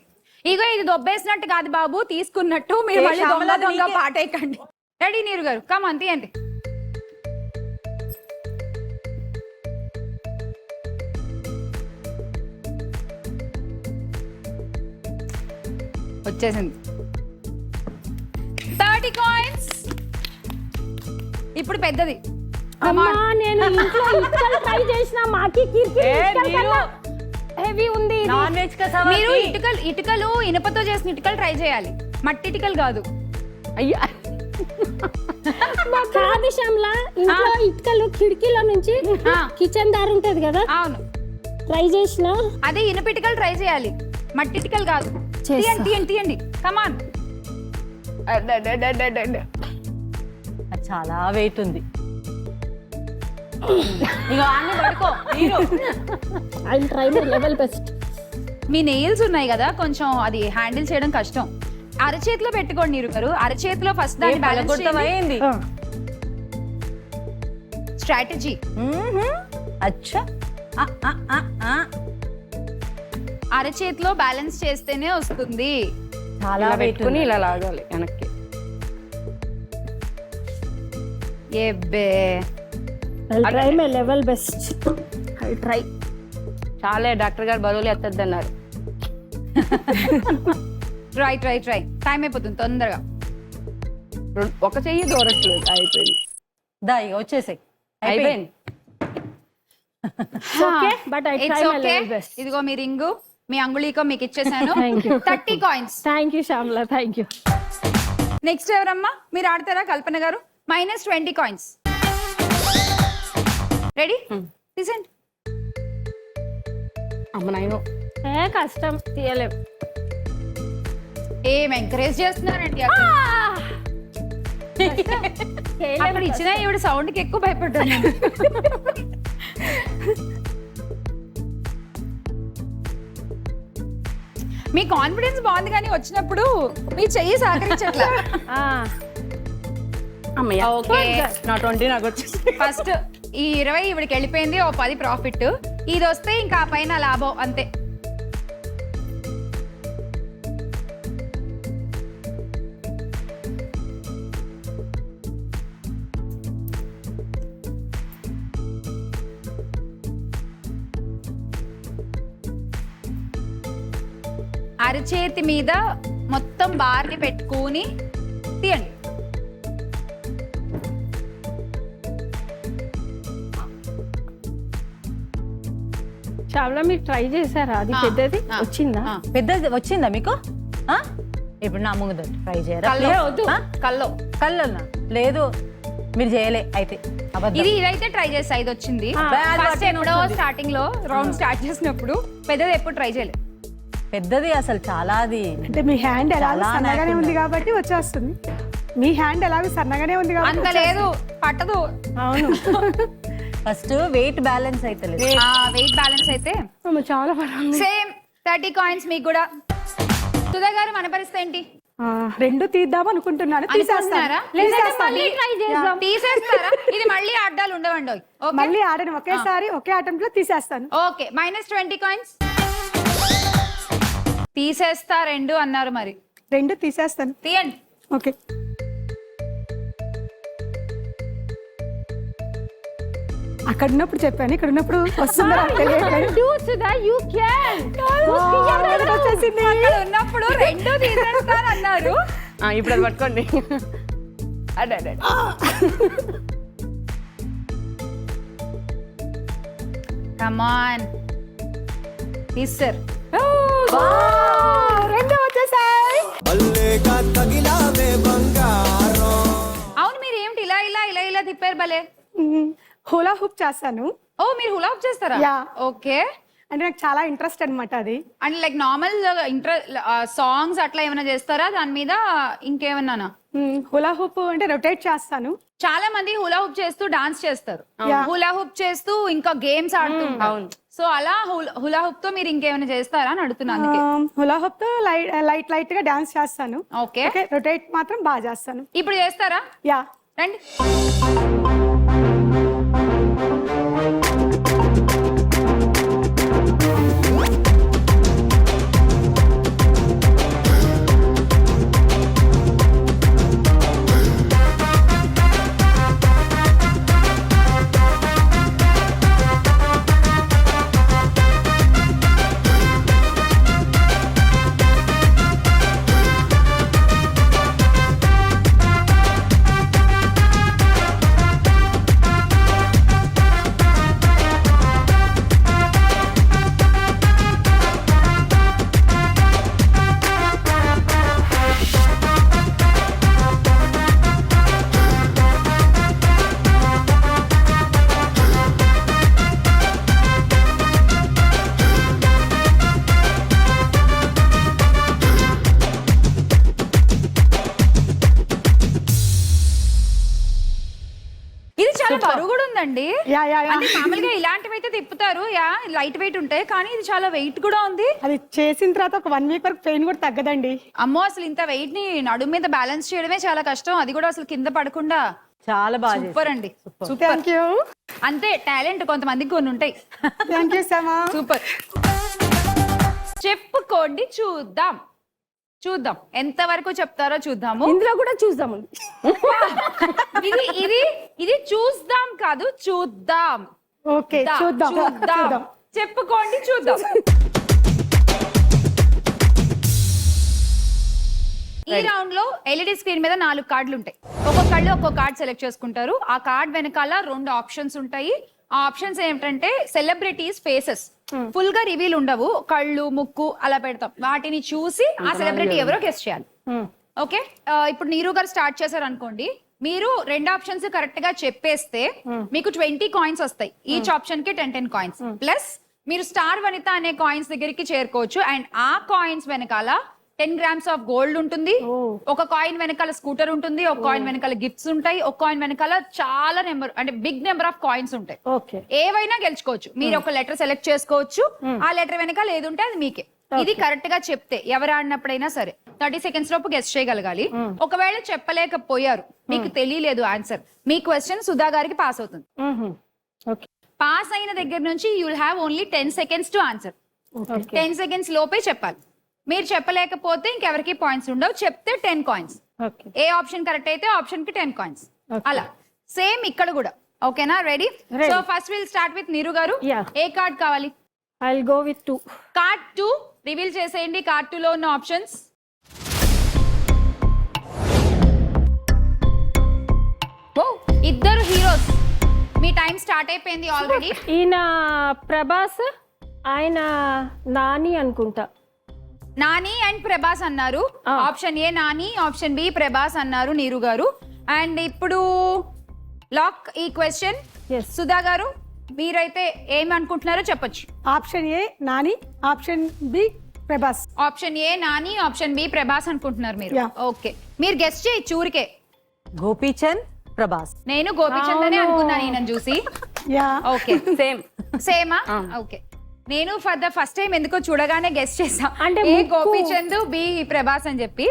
ఇగో ఇది దొబ్బేసినట్టు కాదు బాబు, తీసుకున్నట్టు. మీరు మళ్ళీ దొంగ దొంగ పాటేయకండి. రెడీ నీరు గారు? కమాన్ తీయండి. వచ్చేసింది 30 కాయిన్స్. ఇప్పుడు పెద్దది. అమ్మా నేను ఇంట్లో ఇటుకలు ట్రై చేసిన, మాకి హెవీ ఉంది ఇది. నాన్ వెజ్ కదా మీరు ఇటుకలు ఇనుపతో చేసిన ఇటుకలు ట్రై చేయాలి, మట్టి ఇటుకలు కాదు. అయ్యా కాదు శ్యామ్లా, ఇంట్లో ఇటుకలు కిటికీలో నుంచి కిచెన్ దారి ఉంటది కదా, అవును ట్రై చేసిన. అదే ఇనుప ఇటుకలు ట్రై చేయాలి, మట్టి ఇటుకలు కాదు. తీయండి తీయండి తీయండి. కమాన్. అది చాలా వెయిట్ ఉంది. ఇక అన్ని పడుకో నీరు. I will try my level best. Me nails ఉన్నాయి కదా, కొంచెం అది హ్యాండిల్ చేయడం కష్టం. అరచేతిలో పెట్టుకోండి నీరు గారు. అరచేతిలో ఫస్ట్ దాన్ని బ్యాలెన్స్ పలగొట్టమైంది. స్ట్రాటజీ. అచ్చా. అరచేతిలో బ్యాలెన్స్ చేస్తేనే వస్తుంది. చాలా ఇలా వెయిట్ పెట్టుకుని ఇలా లాగాలి వెనక్కి. ఏబ్బే. I try my level best. I try. చాలా డాక్టర్ గారు బరువులు ఎత్తద్దు అన్నారు. Try try try. టైం అయిపోతుంది తొందరగా. ఒక చెయ్యి దూరట్లేదు. అయిపోయింది. దా ఇక వచ్చేసాయి. అయిపోయింది. Okay but I try it's my okay. Level best. ఇదిగో మీ రింగు, మీ అంగుళీకో మీకు ఇచ్చేసాను. Thank you. 30 coins. Thank you Shyamla, thank you. Next ఎవరమ్మా? మీరు ఆడతారా కల్పన గారు? -20 కాయిన్స్. రెడీ? తీసండి. అమ్మ నాయనో. కష్టం తీయలేం. ఏం ఎంకరేజ్ చేస్తున్నారండి అసలు. అక్కడ ఇచ్చిన ఈవిడ సౌండ్ కి ఎక్కువ భయపడ్డాను. మీ కాన్ఫిడెన్స్ బాగుంది కానీ వచ్చినప్పుడు మీ చెయ్యి సహకరించట్లా. అమ్మయ్య. ఓకే నా 20 నాకు వచ్చేసి. ఫస్ట్ ఈ 20 ఇవిడికి వెళ్ళిపోయింది. ఓ 10 ప్రాఫిట్. ఇది వస్తే ఇంకా ఆ పైన లాభం అంతే. అరచేతి మీద మొత్తం బార్ని పెట్టుకుని తీయండి. శ్యామ్లా మీరు ట్రై చేశారా? అది పెద్దది వచ్చిందా? పెద్దది వచ్చిందా మీకు? ఇప్పుడు నా ముందు ట్రై చేయరా? కల్లో వద్దు. కల్లో కళ్ళన్నా లేదు, మీరు చేయలే అయితే. ఇదైతే ట్రై చేసా, ఇది వచ్చింది. ఫస్ట్ ఎప్పుడో స్టార్టింగ్ లో రౌండ్ స్టార్ట్ చేసినప్పుడు, పెద్దది ఎప్పుడు ట్రై చేయలేదు. పెద్దది అసలు చాలా. అది అంటే మీ హ్యాండ్ ఎలా చాలా సన్నగానే ఉంది నాకుంది. కాబట్టి వచ్చేస్తుంది. మీ హ్యాండ్ ఎలా సన్నగానే ఉంది అంత కాబట్టి లేదు, పట్టదు. అవును. ఫస్ట్ వెయిట్ బ్యాలెన్స్ అయితే లేదు. వెయిట్ బ్యాలెన్స్ అయితే చాలా పర్వాలేదు. సేమ్ 30 కాయిన్స్ మీకు కూడా. సుధా గారు మన పరిస్థితి ఏంటి? రెండు తీద్దాం అనుకుంటున్నాను. అనుకుంటున్నారా? మళ్ళీ ట్రై చేద్దాం. తీసేస్తారా? ఇది మళ్ళీ అడ్డాలు ఉండవండి. ఓకే మళ్ళీ ఆడని ఒకేసారి ఒకే అటెంప్ట్ లో తీసేస్తాను. ఓకే. -20 కాయిన్స్ తీసేస్తా. 2 అన్నారు మరి. రెండు తీసేస్తాను. తీయండి. ఓకే. అక్కడ ఉన్నప్పుడు చెప్పాను, ఇక్కడ ఉన్నప్పుడు వస్తుందో నాకు తెలియట్లేదు. Do Sudha, you can. వచ్చేసింది. అక్కడ ఉన్నప్పుడు 2 తీసేస్తారు అన్నారు. ఇప్పుడు అది పట్టుకోండి. అడే అడే. కమాన్ తీస్తారు. రెండు వచ్చేసాయి. అవును, మీరు ఏమిటి ఇలా ఇలా ఇలా ఇలా తిప్పారు భలే. హులా హూప్ చేస్తాను. ఓ మీరు హులా హూప్ చేస్తారా? Yeah. ఓకే. అంటే నాకు చాలా ఇంట్రెస్ట్ అన్నమాట అది. అండ్ లైక్ నార్మల్ సాంగ్స్ అట్లా ఏమైనా చేస్తారా దాని మీద? ఇంకేమన్నానా? హులా హూప్ అంటే రొటేట్ చేస్తాను. చాలా మంది హులా హూప్ చేస్తూ డాన్స్ చేస్తారు, Yeah. హులా హూప్ చేస్తూ ఇంకా గేమ్స్ ఆడుతుంటారు. అవును. సో అలా హులా హూప్ తో మీరు ఇంకేమైనా చేస్తారా అని అడుగుతున్నాను అందుకే. హులా హూప్ తో లైట్ గా డాన్స్ చేస్తాను. ఓకే, ఓకే, రొటేట్ మాత్రం బాగా చేస్తాను. ఇప్పుడు చేస్తారా? యా. రండి. ఇది చాలా బరువు కూడా ఉందండి. Yeah yeah yeah. అంటే మామూలుగా ఇలాంటివి అయితే తిప్పుతారు, యా లైట్ వెయిట్ ఉంటాయి, కానీ ఇది చాలా వెయిట్ కూడా ఉంది. అది చేసిన తర్వాత ఒక 1 వీక్ వరకు పెయిన్ కూడా తగ్గదండి. అమ్మో, అసలు ఇంత వెయిట్ ని నడుము మీద బ్యాలెన్స్ చేయడమే చాలా కష్టం, అది కూడా అసలు కింద పడకుండా. చాలా బాగా సూపర్ అండి, సూపర్. Thank you. అంతే టాలెంట్ కొంతమందికి కొన్ని ఉంటాయి. థ్యాంక్ యూ సమా. సూపర్. చెప్పుకోండి చూద్దాం, చూద్దాం ఎంత వరకు చెప్తారో చూద్దాము. ఇందులో కూడా చూద్దాము. ఇది ఇది ఇది చూద్దాం కాదు, చూద్దాం. ఓకే, చూద్దాం చూద్దాం. చెప్పుకోండి చూద్దాం. ఈ రౌండ్ లో ఎల్ఈడి స్క్రీన్ మీద 4 కార్డులు ఉంటాయి. ఒక్కొక్కళ్ళు ఒక్కో కార్డ్ సెలెక్ట్ చేసుకుంటారు. ఆ కార్డ్ వెనకాల 2 ఆప్షన్స్ ఉంటాయి. ఆ ఆప్షన్స్ ఏమిటంటే సెలబ్రిటీస్ ఫేసెస్, ఫుల్ గా రివీల్ ఉండవు, కళ్ళు ముక్కు అలా పెడతాం. వాటిని చూసి ఆ సెలబ్రిటీ ఎవరో గెస్ చేయాలి. ఓకే, ఇప్పుడు నీరు గారు స్టార్ట్ చేశారు అనుకోండి. మీరు 2 ఆప్షన్స్ కరెక్ట్ గా చెప్పేస్తే మీకు 20 కాయిన్స్ వస్తాయి. ఈచ్ ఆప్షన్ కి 10 కాయిన్స్ ప్లస్ మీరు స్టార్ వనిత అనే కాయిన్స్ దగ్గరికి చేరుకోవచ్చు. అండ్ ఆ కాయిన్స్ వెనకాల 10 grams ఆఫ్ గోల్డ్ ఉంటుంది, ఒక కాయిన్ వెనకాల స్కూటర్ ఉంటుంది, ఒక కాయిన్ వెనకాల గిఫ్ట్స్ ఉంటాయి, ఒక కాయిన్ వెనకాల చాలా నెంబర్ అంటే బిగ్ నెంబర్ ఆఫ్ కాయిన్స్ ఉంటాయి. ఓకే, ఏవైనా గెలుచుకోవచ్చు. మీరు ఒక లెటర్ సెలెక్ట్ చేసుకోవచ్చు. ఆ లెటర్ వెనకాల ఏది ఉంటే అది మీకే. ఇది కరెక్ట్ గా చెప్తే ఎవరు ఆడినప్పుడైనా సరే 30 seconds లోపు గెస్ట్ చేయగలగాలి. ఒకవేళ చెప్పలేకపోయారు, మీకు తెలియలేదు ఆన్సర్, మీ క్వశ్చన్ సుధా గారికి పాస్ అవుతుంది. ఓకే, పాస్ అయిన దగ్గర నుంచి you will have only 10 seconds to answer. 10 seconds లోపే చెప్పాలి. మీరు చెప్పలేకపోతే ఇంకెవరికి పాయింట్స్ ఉండవు, చెప్తే 10 కాయిన్స్. ఓకే. ఏ ఆప్షన్ కరెక్ట్ అయితే ఆప్షన్ కి 10 కాయిన్స్. అలా సేమ్ ఇక్కడ కూడా. ఓకేనా, ready? So first will start with నీరు గారు. Yeah. ఏ కార్డ్ కావాలి? I'll go with 2. Card 2 reveal చేసేయండి. కార్డ్ 2 లో ఉన్న ఆప్షన్స్. ఇద్దరు హీరోస్. మీ టైం స్టార్ట్ అయిపోయింది ఆల్రెడీ. ఈయన ప్రభాస్, ఆయన నాని అనుకుంటా. నాని అండ్ ప్రభాస్ అన్నారు. Option A Nani, option B Prabhas అన్నారు నీరు గారు. అండ్ ఇప్పుడు లాక్ ఈ క్వశ్చన్. Yes. సుధా గారు మీరైతే ఏమి అనుకుంటున్నారో చెప్పొచ్చు. Option A Nani, option B Prabhas. Option A Nani, option B Prabhas అనుకుంటున్నారు మీరు. Yeah. ఓకే, మీరు గెస్ట్ చేయి చూరికే. గోపీచంద్ ప్రభాస్. నేను గోపిచంద్ అనే అనుకున్నాను ఈయన చూసి. యా. Okay, same. సేమా? ఓకే, నేను ఫర్ ద ఫస్ట్ టైం ఎందుకో చూడగానే గెస్ట్ చేసా, అంటే ఏ ముక్కు. గోపిచంద్ బి ప్రభాస్ అని చెప్పి.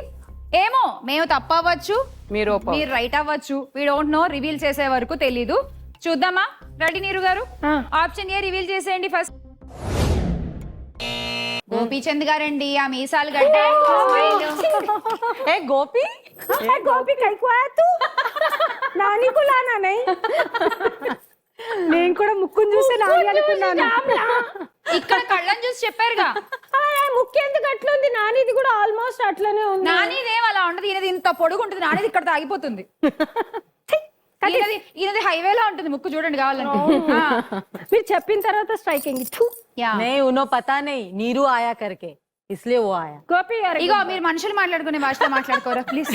ఏమో మేము తప్పు అవ్వచ్చు, మీరు మీరు రైట్ అవ్వచ్చు, వీ డోంట్ నో. రివీల్ చేసే వరకు తెలీదు. చూద్దామా? రెడీ నీరు గారు? ఆప్షన్ ఏ రివీల్ చేసేయండి ఫస్ట్. గోపీచంద్ గారండి, ఆ మీసాలు గడ్డ. ఏ గోపి, గోపి కైకోయా తూ నాని को लाना नहीं. నేను కూడా ముక్కును చూసి నాని అనుకున్నాను. ఇక్కడ కళ్ళని చూసి చెప్పారుగా. ముక్కు ఎందుకు అట్లుంది? నానిది కూడా ఆల్మోస్ట్ అట్లనే ఉంది. నానిదేం అలా ఉండదు, ఈయనది ఇంత పొడుగు ఉంటుంది, నానిది ఇక్కడ ఆగిపోతుంది. ఈయనది హైవేలా ఉంటుంది ముక్కు, చూడండి కావాలంటే. మీరు చెప్పిన తర్వాత స్ట్రైకింగ్. नहीं उन्हें पता नहीं, नीरू आया करके इसलिए वो आया. గోపి గారు ఇగో మీరు మనుషులు మాట్లాడుకునే భాషలో మాట్లాడుకోరా please.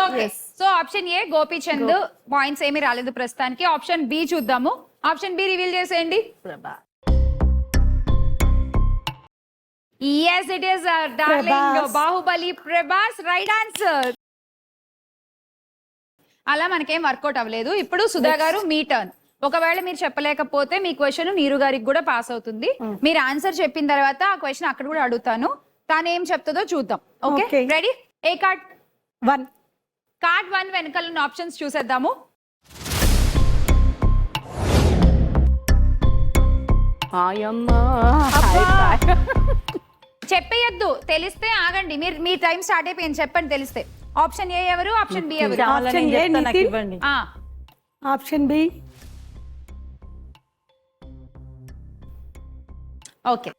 Okay, so option A Gopichand, points ఏమీ రాలేదు ప్రస్తుతానికి. ఆప్షన్ బి చూద్దాము. ఆప్షన్ బి రివీల్ చేసేయండి. Prabhas. Yes, it is darling Prabhas. Bahubali Prabhas. Right answer. అలా మనకేం వర్కౌట్ అవ్వలేదు. ఇప్పుడు సుధా గారు మీ టర్న్. ఒకవేళ మీరు చెప్పలేకపోతే మీ క్వశ్చన్ నీరు గారికి కూడా పాస్ అవుతుంది. మీరు ఆన్సర్ చెప్పిన తర్వాత ఆ క్వశ్చన్ అక్కడ కూడా అడుగుతాను, తాను ఏం చెప్తుందో చూద్దాం. Okay, Okay. రెడీ? ఏ కార్డ్? 1. కార్డ్ 1 వెనకాల ఉన్న ఆప్షన్స్ చూసేద్దాము. చెప్పేయద్దు, తెలిస్తే ఆగండి. మీరు మీ టైం స్టార్ట్ అయిపోయింది, చెప్పండి తెలిస్తే. ఆప్షన్ ఏ ఎవరు, ఆప్షన్ బి ఎవరు? చాలా నేను Option A, చెప్తా, నాకు నితిన్. ఇవ్వండి. Option B. ఓకే,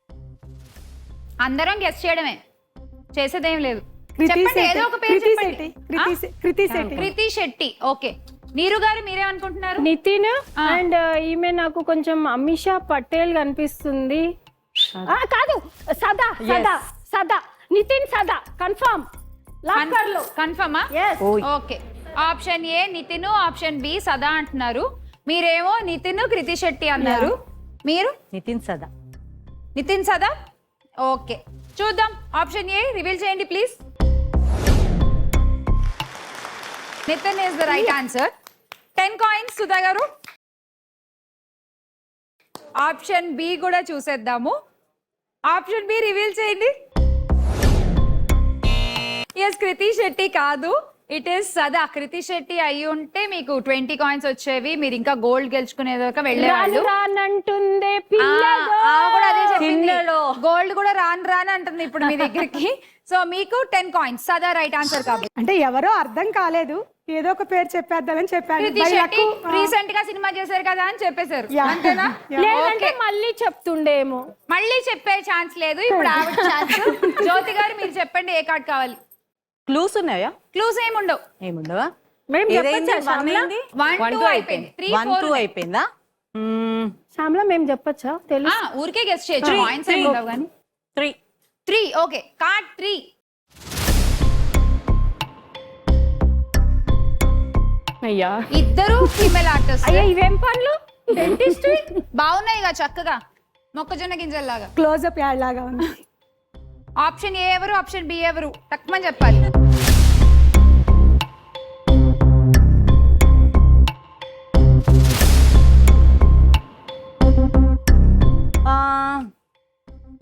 అందరం గెస్ట్ చేయడమే, చేసేదేం లేదు. కృతి చెప్పండి, ఏదో ఒక పేరు కృతి చెప్పండి. శెట్టి. కృతి శెట్టి. కృతి శెట్టి. ఓకే, నీరు గారు మీరేమనుకుంటున్నారు? నితిన్ అండ్ ఈమె నాకు కొంచెం అమిషా పటేల్ కనిపిస్తుంది. కాదు, సదా సదా సదా నితిన్ సదా కన్ఫర్మ్. కన్ఫర్మా? Yes. Okay, option A Nithin, option B Sada అంటున్నారు. మీరేమో నితిన్ కృతి శెట్టి అన్నారు. మీరు నితిన్ సదా. నితిన్ సదా. ఓకే, చూద్దాం. ఆప్షన్ ఏ రివీల్ చేయండి please. Nitin is the right answer. 10 coins Sudha గారు. ఆప్షన్ బి కూడా చూసేద్దాము. ఆప్షన్ బి రివీల్ చేయండి. ఎస్, కృతి శెట్టి కాదు, ఇట్ ఈస్ సదా. కృతి శెట్టి అయి ఉంటే మీకు 20 కాయిన్స్ వచ్చేవి, మీరు ఇంకా గోల్డ్ గెలుచుకునేదాకా వెళ్ళేవాళ్ళు. రానంటుందే పిల్లగా. కూడా అదే చెప్పింది, పిల్లలో. గోల్డ్ కూడా రాను అంటుంది ఇప్పుడు మీ దగ్గరికి. సో మీకు 10 కాయిన్స్, సదా రైట్ ఆన్సర్ కాబట్టి. అంటే ఎవరో అర్థం కాలేదు, ఏదో ఒక పేరు చెప్పేద్దామని చెప్పాను. కృతి శెట్టి రీసెంట్ గా సినిమా చేశారు కదా అని చెప్పేశారు, అంతేనా? లేదంటే మళ్ళీ చెప్తుండేమో. మళ్ళీ చెప్పే ఛాన్స్ లేదు, ఇప్పుడు ఆవిడ ఛాన్స్. జ్యోతి గారు మీరు చెప్పండి, ఏ కార్డ్ కావాలి? క్లూస్ ఉన్నాయా? క్లూస్ ఏముండవు. ఏముండవా? మేము ఏదైంది? చెప్పచ్చా One ఏంది? 1 2 అయిపోయింది, 3 1 2 4 అయిపోయిందా? శ్యామల మేము చెప్పచ్చా? తెలుసు. ఊరికే గెస్ట్ చేయొచ్చు, కాయిన్స్ ఏమి ఉండవు కానీ. 3. 3. Okay, card 3. అయ్యా, ఇద్దరు ఫీమేల్ ఆర్టిస్ట్. అయ్యా ఇవేం పనులు? డెంటిస్ట్. బాగున్నాయి ఇక చక్కగా మొక్కజొన్న గింజల్లాగా. క్లోజ్అప్ యాడ్ లాగా ఉంది. ఆప్షన్ ఏ ఎవరు, ఆప్షన్ బి ఎవరు? తక్కువ చెప్పాలి.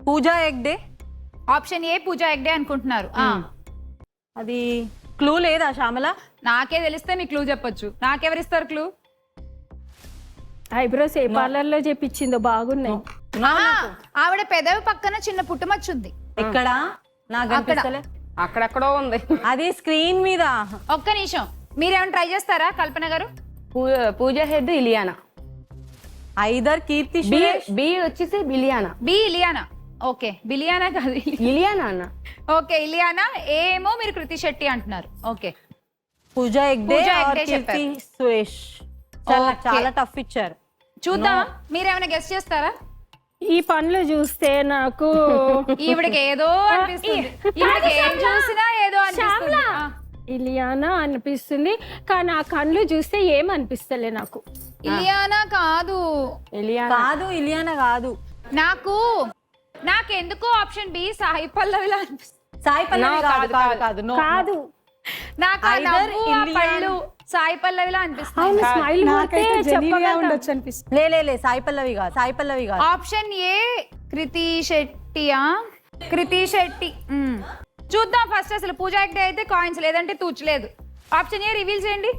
పూజా హెగ్డే. ఆప్షన్ ఏ పూజా హెగ్డే అనుకుంటున్నారు. అది క్లూ లేదా శ్యామల? నాకే తెలిస్తే మీకు క్లూ చెప్పొచ్చు, నాకెవరిస్తారు క్లూ? ఐబ్రోస్ ఏ పార్లర్ లో చేపించిందో బాగున్నాయి. ఆవిడ పెదవి పక్కన చిన్న పుట్టుమచ్చు ఉంది. ఎక్కడ? నాకు కనిపిస్తలే. అక్కడెక్కడో ఉంది. అది స్క్రీన్ మీద. ఒక్క నిమిషం, మీరేమైనా ట్రై చేస్తారా కల్పన గారు? పూజ హెడ్ Ileana. Either Keerthy B Suresh. B వచ్చేసి బిలియానా. బి ఇలియానా. ఓకే, బిలియానా కాదు, ఇలియానా అన్న. ఓకే ఇలియానా. ఏమో మీరు కృతి శెట్టి అంటున్నారు. ఓకే, పూజా హెగ్డే పూజా or హెగ్డే కీర్తి చెప్పారు. సురేష్. చాలా Okay. చాలా టఫ్ ఇచ్చారు. చూద్దాం, మీరేమైనా గెస్ట్ చేస్తారా? ఈ పనులు చూస్తే నాకు ఈవిడకి ఏదో అనిపిస్తుంది, ఈవిడకి ఏం చూసినా ఏదో అనిపిస్తుంది. ఇలియానా అనిపిస్తుంది, కానీ ఆ కళ్ళు చూస్తే ఏం అనిపిస్తలే నాకు. ఇలియానా కాదు, ఇలియానా కాదు, ఇలియానా కాదు. నాకెందుకో ఆప్షన్ బి సాయి పల్లవిలా అనిపిస్తుంది. సాయి పల్లవి కాదు, కాదు, కాదు. No, కాదు, నాకు ఆ Either నవ్వు, ఆ Iliana- పళ్ళు సాయి పల్లవిలా అనిపిస్తుంది. అవును స్మైల్ నాకైతే జెనీలియా ఉండొచ్చు అనిపిస్తుంది. లే సాయి పల్లవి కాదు, సాయి పల్లవి కాదు. ఆప్షన్ ఏ కృతి శెట్టియా? కృతి శెట్టి. చూద్దాం ఫస్ట్ అసలు పూజా హెగ్డే అయితే కాయిన్స్, లేదంటే తూచలేదు. ఆప్షన్ ఏ రివీల్ చేయండి.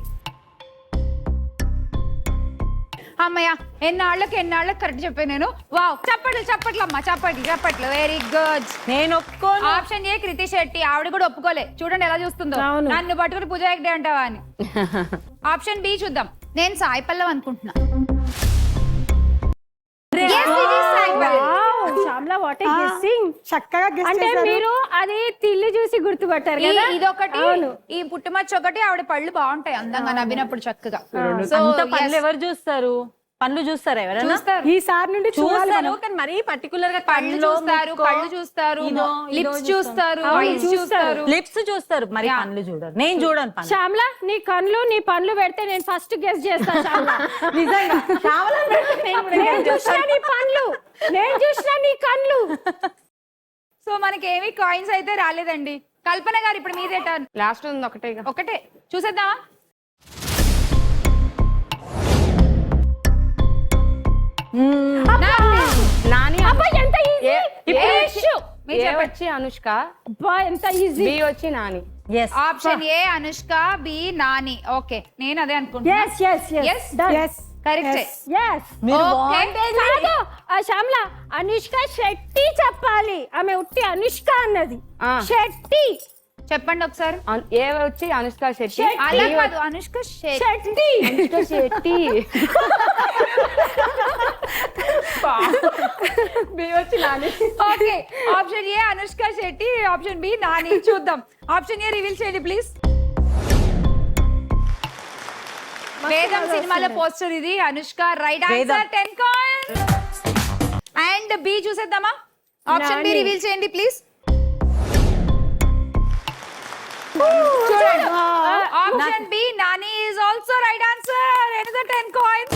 అమ్మయ్య, ఎన్నాళ్ళకి కరెక్ట్ చెప్పాను నేను. వావ్, చప్పట్లు అమ్మా, చప్పట్లు. Very good. నేను ఒప్పుకోను. ఆప్షన్ ఏ కృతి శెట్టి. ఆవిడ కూడా ఒప్పుకోలే, చూడండి ఎలా చూస్తుందో. అవును. నన్ను పట్టుకుని పూజా హెగ్డే అంటావా అని. ఆప్షన్ బి చూద్దాం. నేను సాయి పల్లవి అనుకుంటున్నా. Yes, it is Sai Pallavi. Wow, Shyamala what a guessing. చక్కగా గెస్ట్ అంటే చేశారు. మీరు అది తిల్లి చూసి గుర్తుపట్టారు కదా. ఇదొకటి, అవును. ఈ పుట్టుమచ్చ ఒకటి. ఆవిడ పళ్ళు బాగుంటాయి అందంగా నవ్వినప్పుడు చక్కగా. So, అంత పనులు yes, ఎవరు చూస్తారు? పనులు చూస్తారా ఎవరైనా? చూస్తారు. ఈసారి నుండి చూడాలి చూస్తారు, మనం. కానీ మరీ పర్టికులర్ గా పళ్ళు చూస్తారు, కళ్ళు చూస్తారు, లిప్స్ చూస్తారు, ఐస్ చూస్తారు. లిప్స్ చూస్తారు, మరి పనులు చూడరు. నేను చూడను పనులు. శ్యామల నీ కళ్ళు, నీ పనులు పెడితే నేను ఫస్ట్ గెస్ చేస్తా. శ్యామల నిజంగా శ్యామలను పెడితే నేను కూడా నేను చూసిన నీ పనులు, నేను చూసిన నీ కళ్ళు. సో మనకి ఏమి కాయిన్స్ అయితే రాలేదండి. కల్పన గారు ఇప్పుడు మీదే టర్న్. లాస్ట్ ఉంది ఒకటే. ఒకటే చూసేద్దామా? నాని అబ్బా ఎంత ఈజీ ఏ వచ్చి అనుష్క, అబ్బా ఎంత ఈజీ బి వచ్చి Nani. Yes option A Anushka, B Nani. Okay, నేను అదే అనుకుంటున్నా. Yes yes Yes? Yes done yes correct. Yes మీరు కాదు శ్యామ్ల అనుష్క శెట్టి చెప్పాలి, ఆమె ఉట్టి అనుష్క అన్నది. ఆ. శెట్టి చెప్పండి ఒకసారి. ఏ వచ్చి అనుష్క శెట్టి, అలా కాదు, అనుష్క శెట్టి. శెట్టి అనుష్క శెట్టి, బి వచ్చి Nani. Okay, option A Anushka Shetty, option B Nani. చూద్దాం. ఆప్షన్ ఏ రివీల్ చేయండి ప్లీజ్. వేదం సినిమాలో పోస్టర్ ఇది. Anushka right answer, 10 coins. And B చూసేద్దామా? Option B Nani. రివీల్ చేయండి ప్లీజ్. చూడండి, option B Nani is also right answer. Another 10 coins.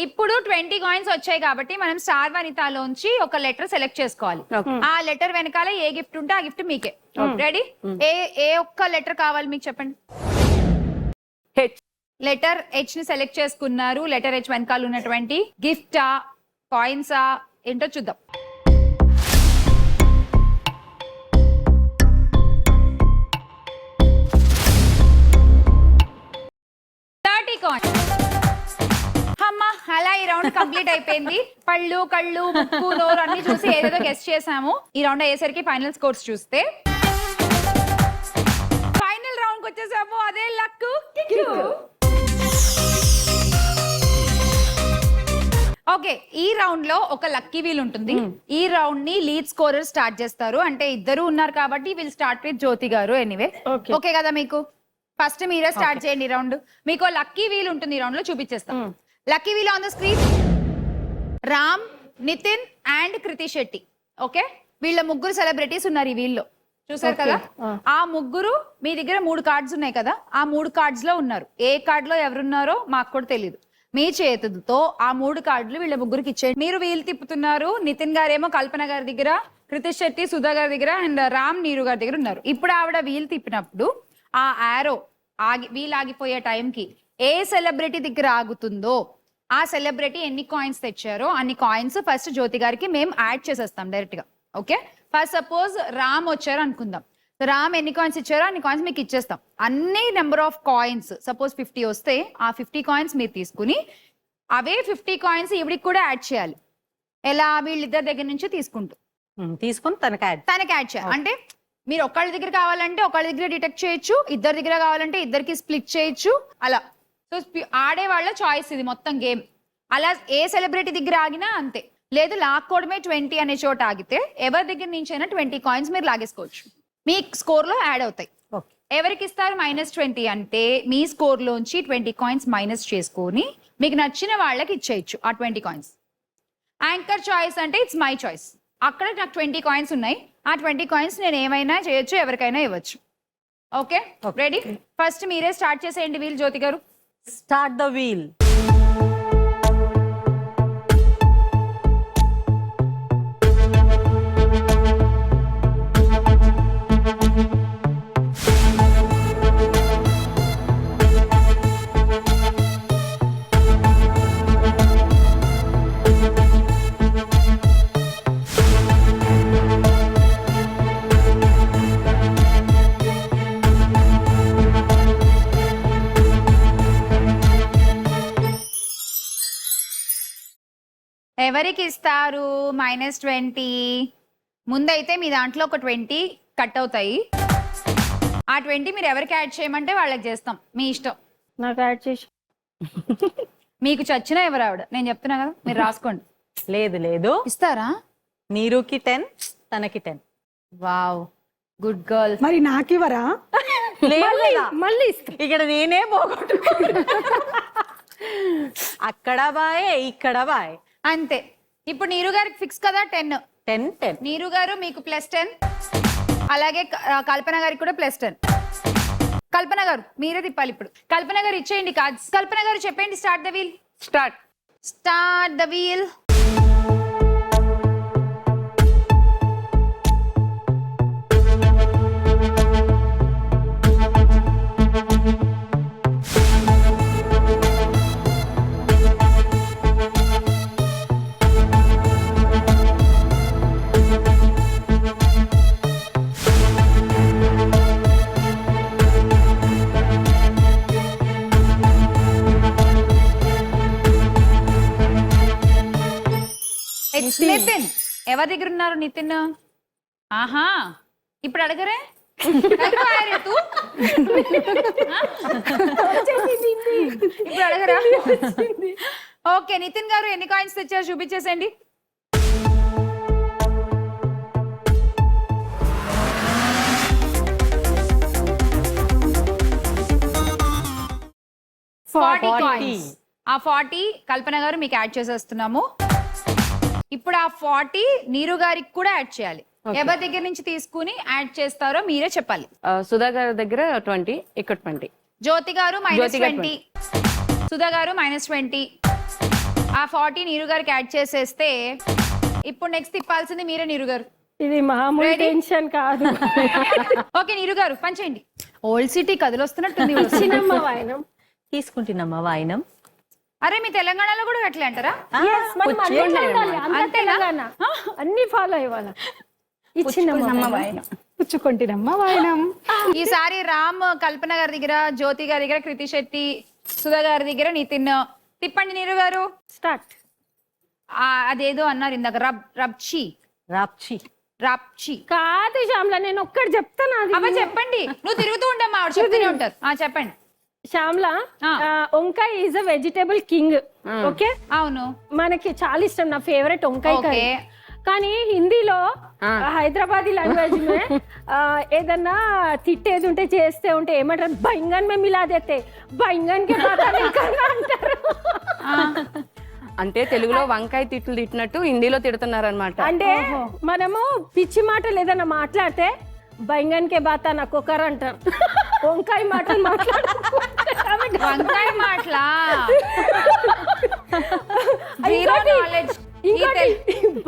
ఇప్పుడు 20 కాయిన్స్ వచ్చాయి కాబట్టి మనం స్టార్ వనితాలోంచి ఒక లెటర్ సెలెక్ట్ చేసుకోవాలి. ఆ లెటర్ వెనకాల ఏ గిఫ్ట్ ఉంటే ఆ గిఫ్ట్ మీకే. రెడీ? ఏ ఒక్క లెటర్ కావాలి మీకు చెప్పండి. హెచ్. లెటర్ హెచ్ ని సెలెక్ట్ చేసుకున్నారు. లెటర్ హెచ్ వెనకాల ఉన్నటువంటి గిఫ్టా, కాయిన్సా ఏంటో చూద్దాం. అమ్మా, అలా ఈ రౌండ్ కంప్లీట్ అయిపోయింది. పళ్ళు, కళ్ళు, ముక్కు, నోరు అన్ని చూసి ఏదేదో గెస్ట్ చేసాము. ఈ రౌండ్ అయ్యేసరికి ఫైనల్ స్కోర్స్ చూస్తే ఫైనల్ రౌండ్ కి వచ్చేసాము. అదే లక్. ఓకే, ఈ రౌండ్ లో ఒక లక్కీ వీల్ ఉంటుంది. ఈ రౌండ్ ని లీడ్ స్కోరర్ స్టార్ట్ చేస్తారు. అంటే ఇద్దరు ఉన్నారు కాబట్టి విల్ స్టార్ట్ విత్ జ్యోతి గారు. ఎనీవే ఓకే కదా మీకు? ఫస్ట్ మీరే స్టార్ట్ చేయండి ఈ రౌండ్. మీకు లక్కీ వీల్ ఉంటుంది, ఈ రౌండ్ లో చూపించేస్తాం. Lucky wheel on the screen. Ram, Nithin and Krithi Shetty. Okay, వీళ్ళ ముగ్గురు సెలబ్రిటీస్ ఉన్నారు ఈ వీల్లో. చూసారు కదా? ఆ ముగ్గురు మీ దగ్గర 3 కార్డ్స్ ఉన్నాయి కదా, ఆ 3 కార్డ్స్ లో ఉన్నారు. ఏ కార్డ్ లో ఎవరున్నారో మాకు కూడా తెలియదు. మీ చేతులతో ఆ 3 కార్డులు వీళ్ళ ముగ్గురికి ఇచ్చేయండి. మీరు వీలు తిప్పుతున్నారు. నితిన్ గారేమో కల్పన గారి దగ్గర, కృతి శెట్టి సుధా గారి దగ్గర, అండ్ రామ్ నీరు గారి దగ్గర ఉన్నారు. ఇప్పుడు ఆవిడ వీలు తిప్పినప్పుడు ఆ ఆరో వీలు ఆగిపోయే టైంకి ఏ సెలబ్రిటీ దగ్గర ఆగుతుందో ఆ సెలబ్రిటీ ఎన్ని కాయిన్స్ తెచ్చారో అన్ని కాయిన్స్ ఫస్ట్ జ్యోతి గారికి మేము యాడ్ చేసేస్తాం డైరెక్ట్ గా. ఓకే, ఫస్ట్ సపోజ్ రామ్ వచ్చారు అనుకుందాం. రామ్ ఎన్ని కాయిన్స్ ఇచ్చారో అన్ని కాయిన్స్ మీకు ఇచ్చేస్తాం. అన్ని నెంబర్ ఆఫ్ కాయిన్స్ సపోజ్ 50 వస్తే ఆ 50 కాయిన్స్ మీరు తీసుకుని అవే 50 కాయిన్స్ ఇవిడికి కూడా యాడ్ చేయాలి. ఎలా? వీళ్ళిద్దరి దగ్గర నుంచి తీసుకొని తనకి యాడ్ చేయాలి. అంటే మీరు ఒకళ్ళ దగ్గర కావాలంటే ఒకళ్ళ దగ్గర డిటెక్ట్ చేయొచ్చు, ఇద్దరి దగ్గర కావాలంటే ఇద్దరికి స్ప్లిట్ చేయొచ్చు. అలా సో ఆడే వాళ్ళ చాయిస్ ఇది మొత్తం గేమ్. అలా ఏ సెలబ్రిటీ దగ్గర ఆగినా అంతే. లేదు లాక్కోవడమే 20 అనే చోట ఆగితే ఎవరి దగ్గర నుంచి అయినా 20 కాయిన్స్ మీరు లాగేసుకోవచ్చు. మీ స్కోర్ లో యాడ్ అవుతాయి. ఎవరికి ఇస్తారు -20 అంటే మీ స్కోర్ లోంచి 20 కాయిన్స్ మైనస్ చేసుకొని మీకు నచ్చిన వాళ్ళకి ఇచ్చేయచ్చు ఆ 20 కాయిన్స్. యాంకర్ చాయిస్ అంటే ఇట్స్ మై చాయిస్. అక్కడ నాకు 20 కాయిన్స్ ఉన్నాయి. ఆ 20 కాయిన్స్ నేను ఏమైనా చేయొచ్చు, ఎవరికైనా ఇవ్వచ్చు. Okay, ready? ఫస్ట్ మీరే స్టార్ట్ చేసేయండి వీల్. జ్యోతి గారు స్టార్ట్ ద వీల్. ఎవరికి ఇస్తారు -20? ముందైతే మీ దాంట్లో ఒక 20 కట్ అవుతాయి. ఆ 20 మీరు ఎవరికి యాడ్ చేయమంటే వాళ్ళకి చేస్తాం, మీ ఇష్టం. నాకు యాడ్ చేసి మీకు చచ్చిన ఎవరు ఆవిడ, నేను చెప్తున్నా కదా, మీరు రాసుకోండి. లేదు ఇస్తారా? నీరుకి 10, తనకి 10. Wow, good girl. మరి నాకివరా? మళ్ళీ ఇస్తా. ఇక్కడ నేనే పోగొట్టుకున్నా. అక్కడ బాయ్, ఇక్కడ బాయ్, అంతే. ఇప్పుడు నీరు గారికి ఫిక్స్ కదా 10. 10. నీరు గారు మీకు +10, అలాగే కల్పన గారికి కూడా +10. కల్పన గారు మీరే తిప్పాలి ఇప్పుడు. కల్పన గారు ఇచ్చేయండి కార్డ్స్. కల్పన గారు చెప్పండి, start the wheel. Start the wheel. Nitin ఎవరి దగ్గర ఉన్నారు నితిన్? ఆహా ఇప్పుడు అడగరే ఇప్పుడు అడగరా? ఓకే నితిన్ గారు ఎన్ని కాయిన్స్ తెచ్చారు చూపించేసేయండి. ఆ 40 కల్పన గారు మీకు యాడ్ చేసేస్తున్నాము. ఇప్పుడు ఆ 40 నీరు గారికి కూడా యాడ్ చేయాలి. ఎవరి దగ్గర నుంచి తీసుకుని యాడ్ చేస్తారో మీరే చెప్పాలి. సుధా గారి దగ్గర 20, ఇక్కడ 20. జ్యోతి గారు -20, సుధా గారు -20. ఆ 40 నీరు గారికి యాడ్ చేసేస్తే ఇప్పుడు నెక్స్ట్ తిప్పాల్సింది మీరే నీరు గారు. ఇది మామూలు టెన్షన్ కాదు. ఓకే నీరు గారు పంచేయండి. Old city కదిలొస్తున్నట్టుంది. చిన్నమ్మ వాయనం తీసుకుంటున్నామా వాయినం? అరే మీ తెలంగాణలో కూడా అట్లే అంటారా? Yes, మనం అన్నీ ఉండాలి. అంతా అంతేనా? తెలంగాణ. అన్ని ఫాలో అవ్వాలి. ఇచ్చినమ్మ వాయనం. పుచ్చుకుంటున్నమ్మ వాయనం. ఈసారి రామ్ కల్పన గారి దగ్గర, జ్యోతి గారి దగ్గర, కృతి శెట్టి, సుధా గారి దగ్గర నితిన్. తిప్పండి నీరు గారు. స్టార్ట్. అదేదో అన్నారు ఇందాక రబ్చి రాప్చి కాదు శ్యామ్లా, నేను ఒక్కటి చెప్తాను. అది అమ్మ చెప్పండి. నువ్వు తిరుగుతూ ఉండమ్మా ఆవిడ చెప్తూనే ఉంటారు. చెప్పండి శ్యామ్లా. వంకాయ is a vegetable king. Okay అవును మనకి చాలా ఇష్టం. నా ఫేవరెట్ వంకాయ ఓకే. కర్రీ. కానీ హిందీలో హైదరాబాదీ లాంగ్వేజ్ ఏదన్నా తిట్టేది ఉంటే చేస్తే ఉంటే ఏమంటారు? బైంగన్ మేము ఇలా చేస్తే బైంగన్ కి అంటారు. అంటే తెలుగులో వంకాయ తిట్లు తిట్టినట్టు హిందీలో తిడుతున్నారు అనమాట. అంటే మనము పిచ్చి మాటలు ఏదన్నా మాట్లాడితే బైంగన్ కే బాతా నాకు ఒకరు అంటారు. వంకాయ మాటలు వంకాయ మాటలా? Zero knowledge.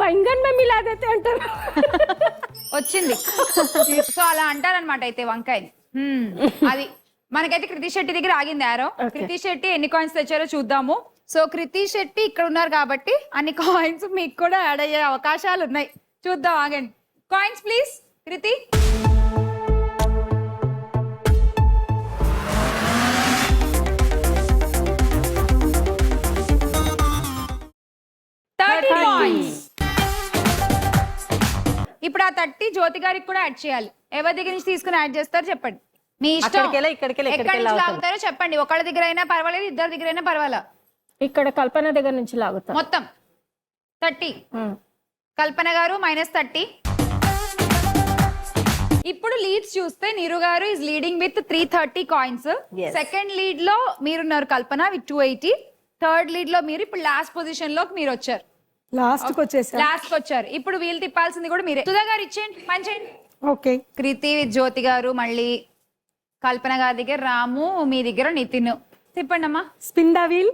బైంగన్ మేము ఇలా చేస్తే అంటారు. వచ్చింది. సో అలా అంటారనమాట అయితే వంకాయ. అది మనకైతే కృతి శెట్టి దగ్గర ఆగింది యారో. కృతి శెట్టి ఎన్ని కాయిన్స్ తెచ్చారో చూద్దాము. సో కృతి శెట్టి ఇక్కడ ఉన్నారు కాబట్టి అన్ని కాయిన్స్ మీకు కూడా యాడ్ అయ్యే అవకాశాలు ఉన్నాయి. చూద్దాం ఆగండి. కాయిన్స్ ప్లీజ్ కృతి. ఇప్పుడు ఆ 30 జ్యోతి గారికి కూడా యాడ్ చేయాలి. ఎవరి దగ్గర నుంచి తీసుకుని యాడ్ చేస్తారు చెప్పండి. మీ ఇష్టం. ఎక్కడి నుంచి లాగుతారో చెప్పండి. ఒకళ్ళ దగ్గర అయినా పర్వాలేదు, ఇద్దరి దగ్గర అయినా పర్వాలా. ఇక్కడ కల్పన దగ్గర నుంచి లాగుతాం. మొత్తం 30. కల్పన గారు -30. ఇప్పుడు లీడ్స్ చూస్తే నీరు గారు is leading with 330 coins. Second lead లో మీరున్నారు కల్పన విత్ 280. థర్డ్ లీడ్ లో మీరు. ఇప్పుడు లాస్ట్ పొజిషన్ లోకి మీరు వచ్చారు. లాస్ట్ కి వచ్చారు. ఇప్పుడు వీళ్ళు తిప్పాల్సింది కూడా మీరే. సుధా గారు ఇచ్చేయండి, పంచేయండి. ఓకే. కృతి విత్ జ్యోతి గారు, మళ్ళీ కల్పన గారి దగ్గర రాము, మీ దగ్గర నితిన్. తిప్పండి అమ్మా. Spin the wheel.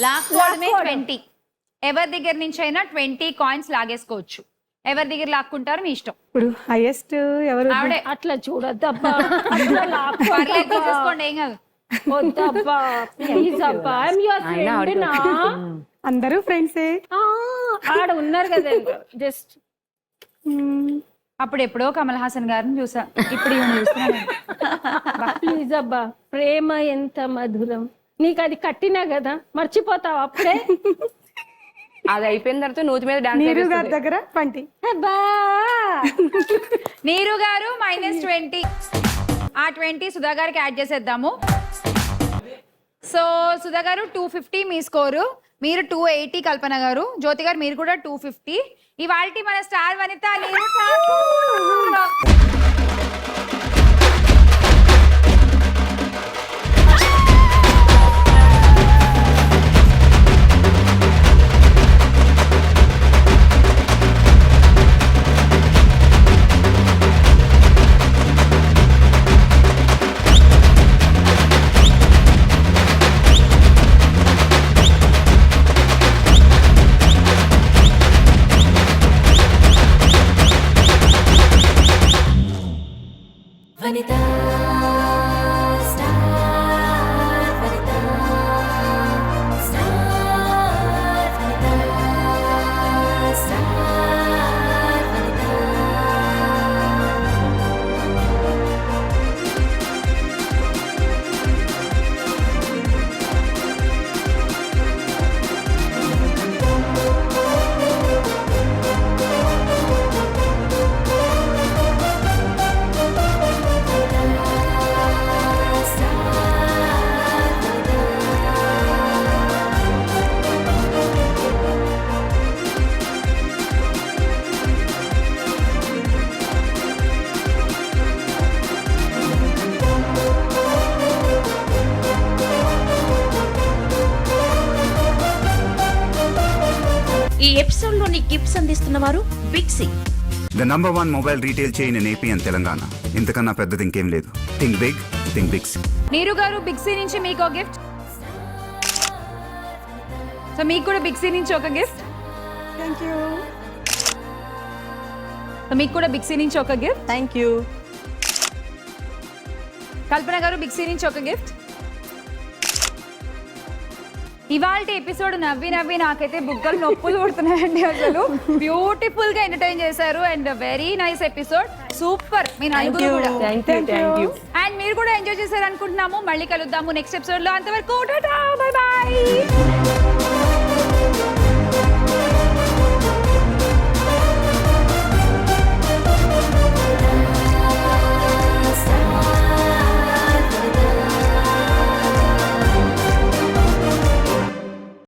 లాక్కోవడమే 20. ఎవరి దగ్గర నుంచి అయినా 20 కాయిన్స్ లాగేసుకోవచ్చు. ఎవరి దగ్గర లాక్కుంటారు మీ ఇష్టం. ఇప్పుడు హైయెస్ట్ ఎవరు? ఆవిడే. అట్లా చూడద్దబ్బా. పర్లేదు తీసేసుకోండి, ఏం కాదు. వద్దబ్బా ప్లీజ్ అబ్బా. ఐఎమ్ యువర్ ఫ్రెండ్ నా. అందరూ ఫ్రెండ్సే. ఆడ ఉన్నారు కదా జస్ట్. అప్పుడు ఎప్పుడో కమల్ హాసన్ గారిని చూసా, ఇప్పుడు ఈయన చూస్తున్నాను. ప్లీజ్ అబ్బా. ప్రేమ ఎంత మధురం. నీకు అది కట్టినా కదా, మర్చిపోతావు అప్పుడే. అది అయిపోయిన తర్వాత నూతి మీద నీరు గారి డాన్స్ దగ్గర 20. నీరు గారు -20. ఆ 20 సుధా గారికి యాడ్ చేసేద్దాము. సో సుధా గారు 250 మీ స్కోరు. మీరు 280 కల్పన గారు. జ్యోతి గారు మీరు కూడా 250. ఇవాల్టి మన star Vanitha Neeru Thakur. Vanita Star Vanita Star Vanita Star Vanita. ఈ ఎపిసోడ్ లోని గిఫ్ట్స్ అందిస్తున్న వారు big C, the number 1 mobile retail chain in AP and Telangana. ఇంతకన్నా పెద్దది ఇంకేం లేదు. Think big, think big. Neeru గారు బిగ్ సి నుంచి మీకు గిఫ్ట్. సో మీకు కూడా బిగ్ సి నుంచి ఒక గిఫ్ట్. Thank you. సో మీకు కూడా బిగ్ సి నుంచి ఒక గిఫ్ట్. Thank you. కల్పన గారు బిగ్ సి నుంచి ఒక గిఫ్ట్. ఇవాళ ఎపిసోడ్ నవ్వి నవ్వి నాకైతే బుగ్గలు నొప్పులు పడుతున్నాయండి. అసలు బ్యూటిఫుల్ గా ఎంటర్టైన్ చేశారు and very nice episode. Super మీ నలుగురు కూడా. Thank you. అండ్ మీరు కూడా ఎంజాయ్ చేశారు అనుకుంటున్నాము. మళ్ళీ కలుద్దాము నెక్స్ట్ ఎపిసోడ్ లో. అంతవరకు బై బాయ్.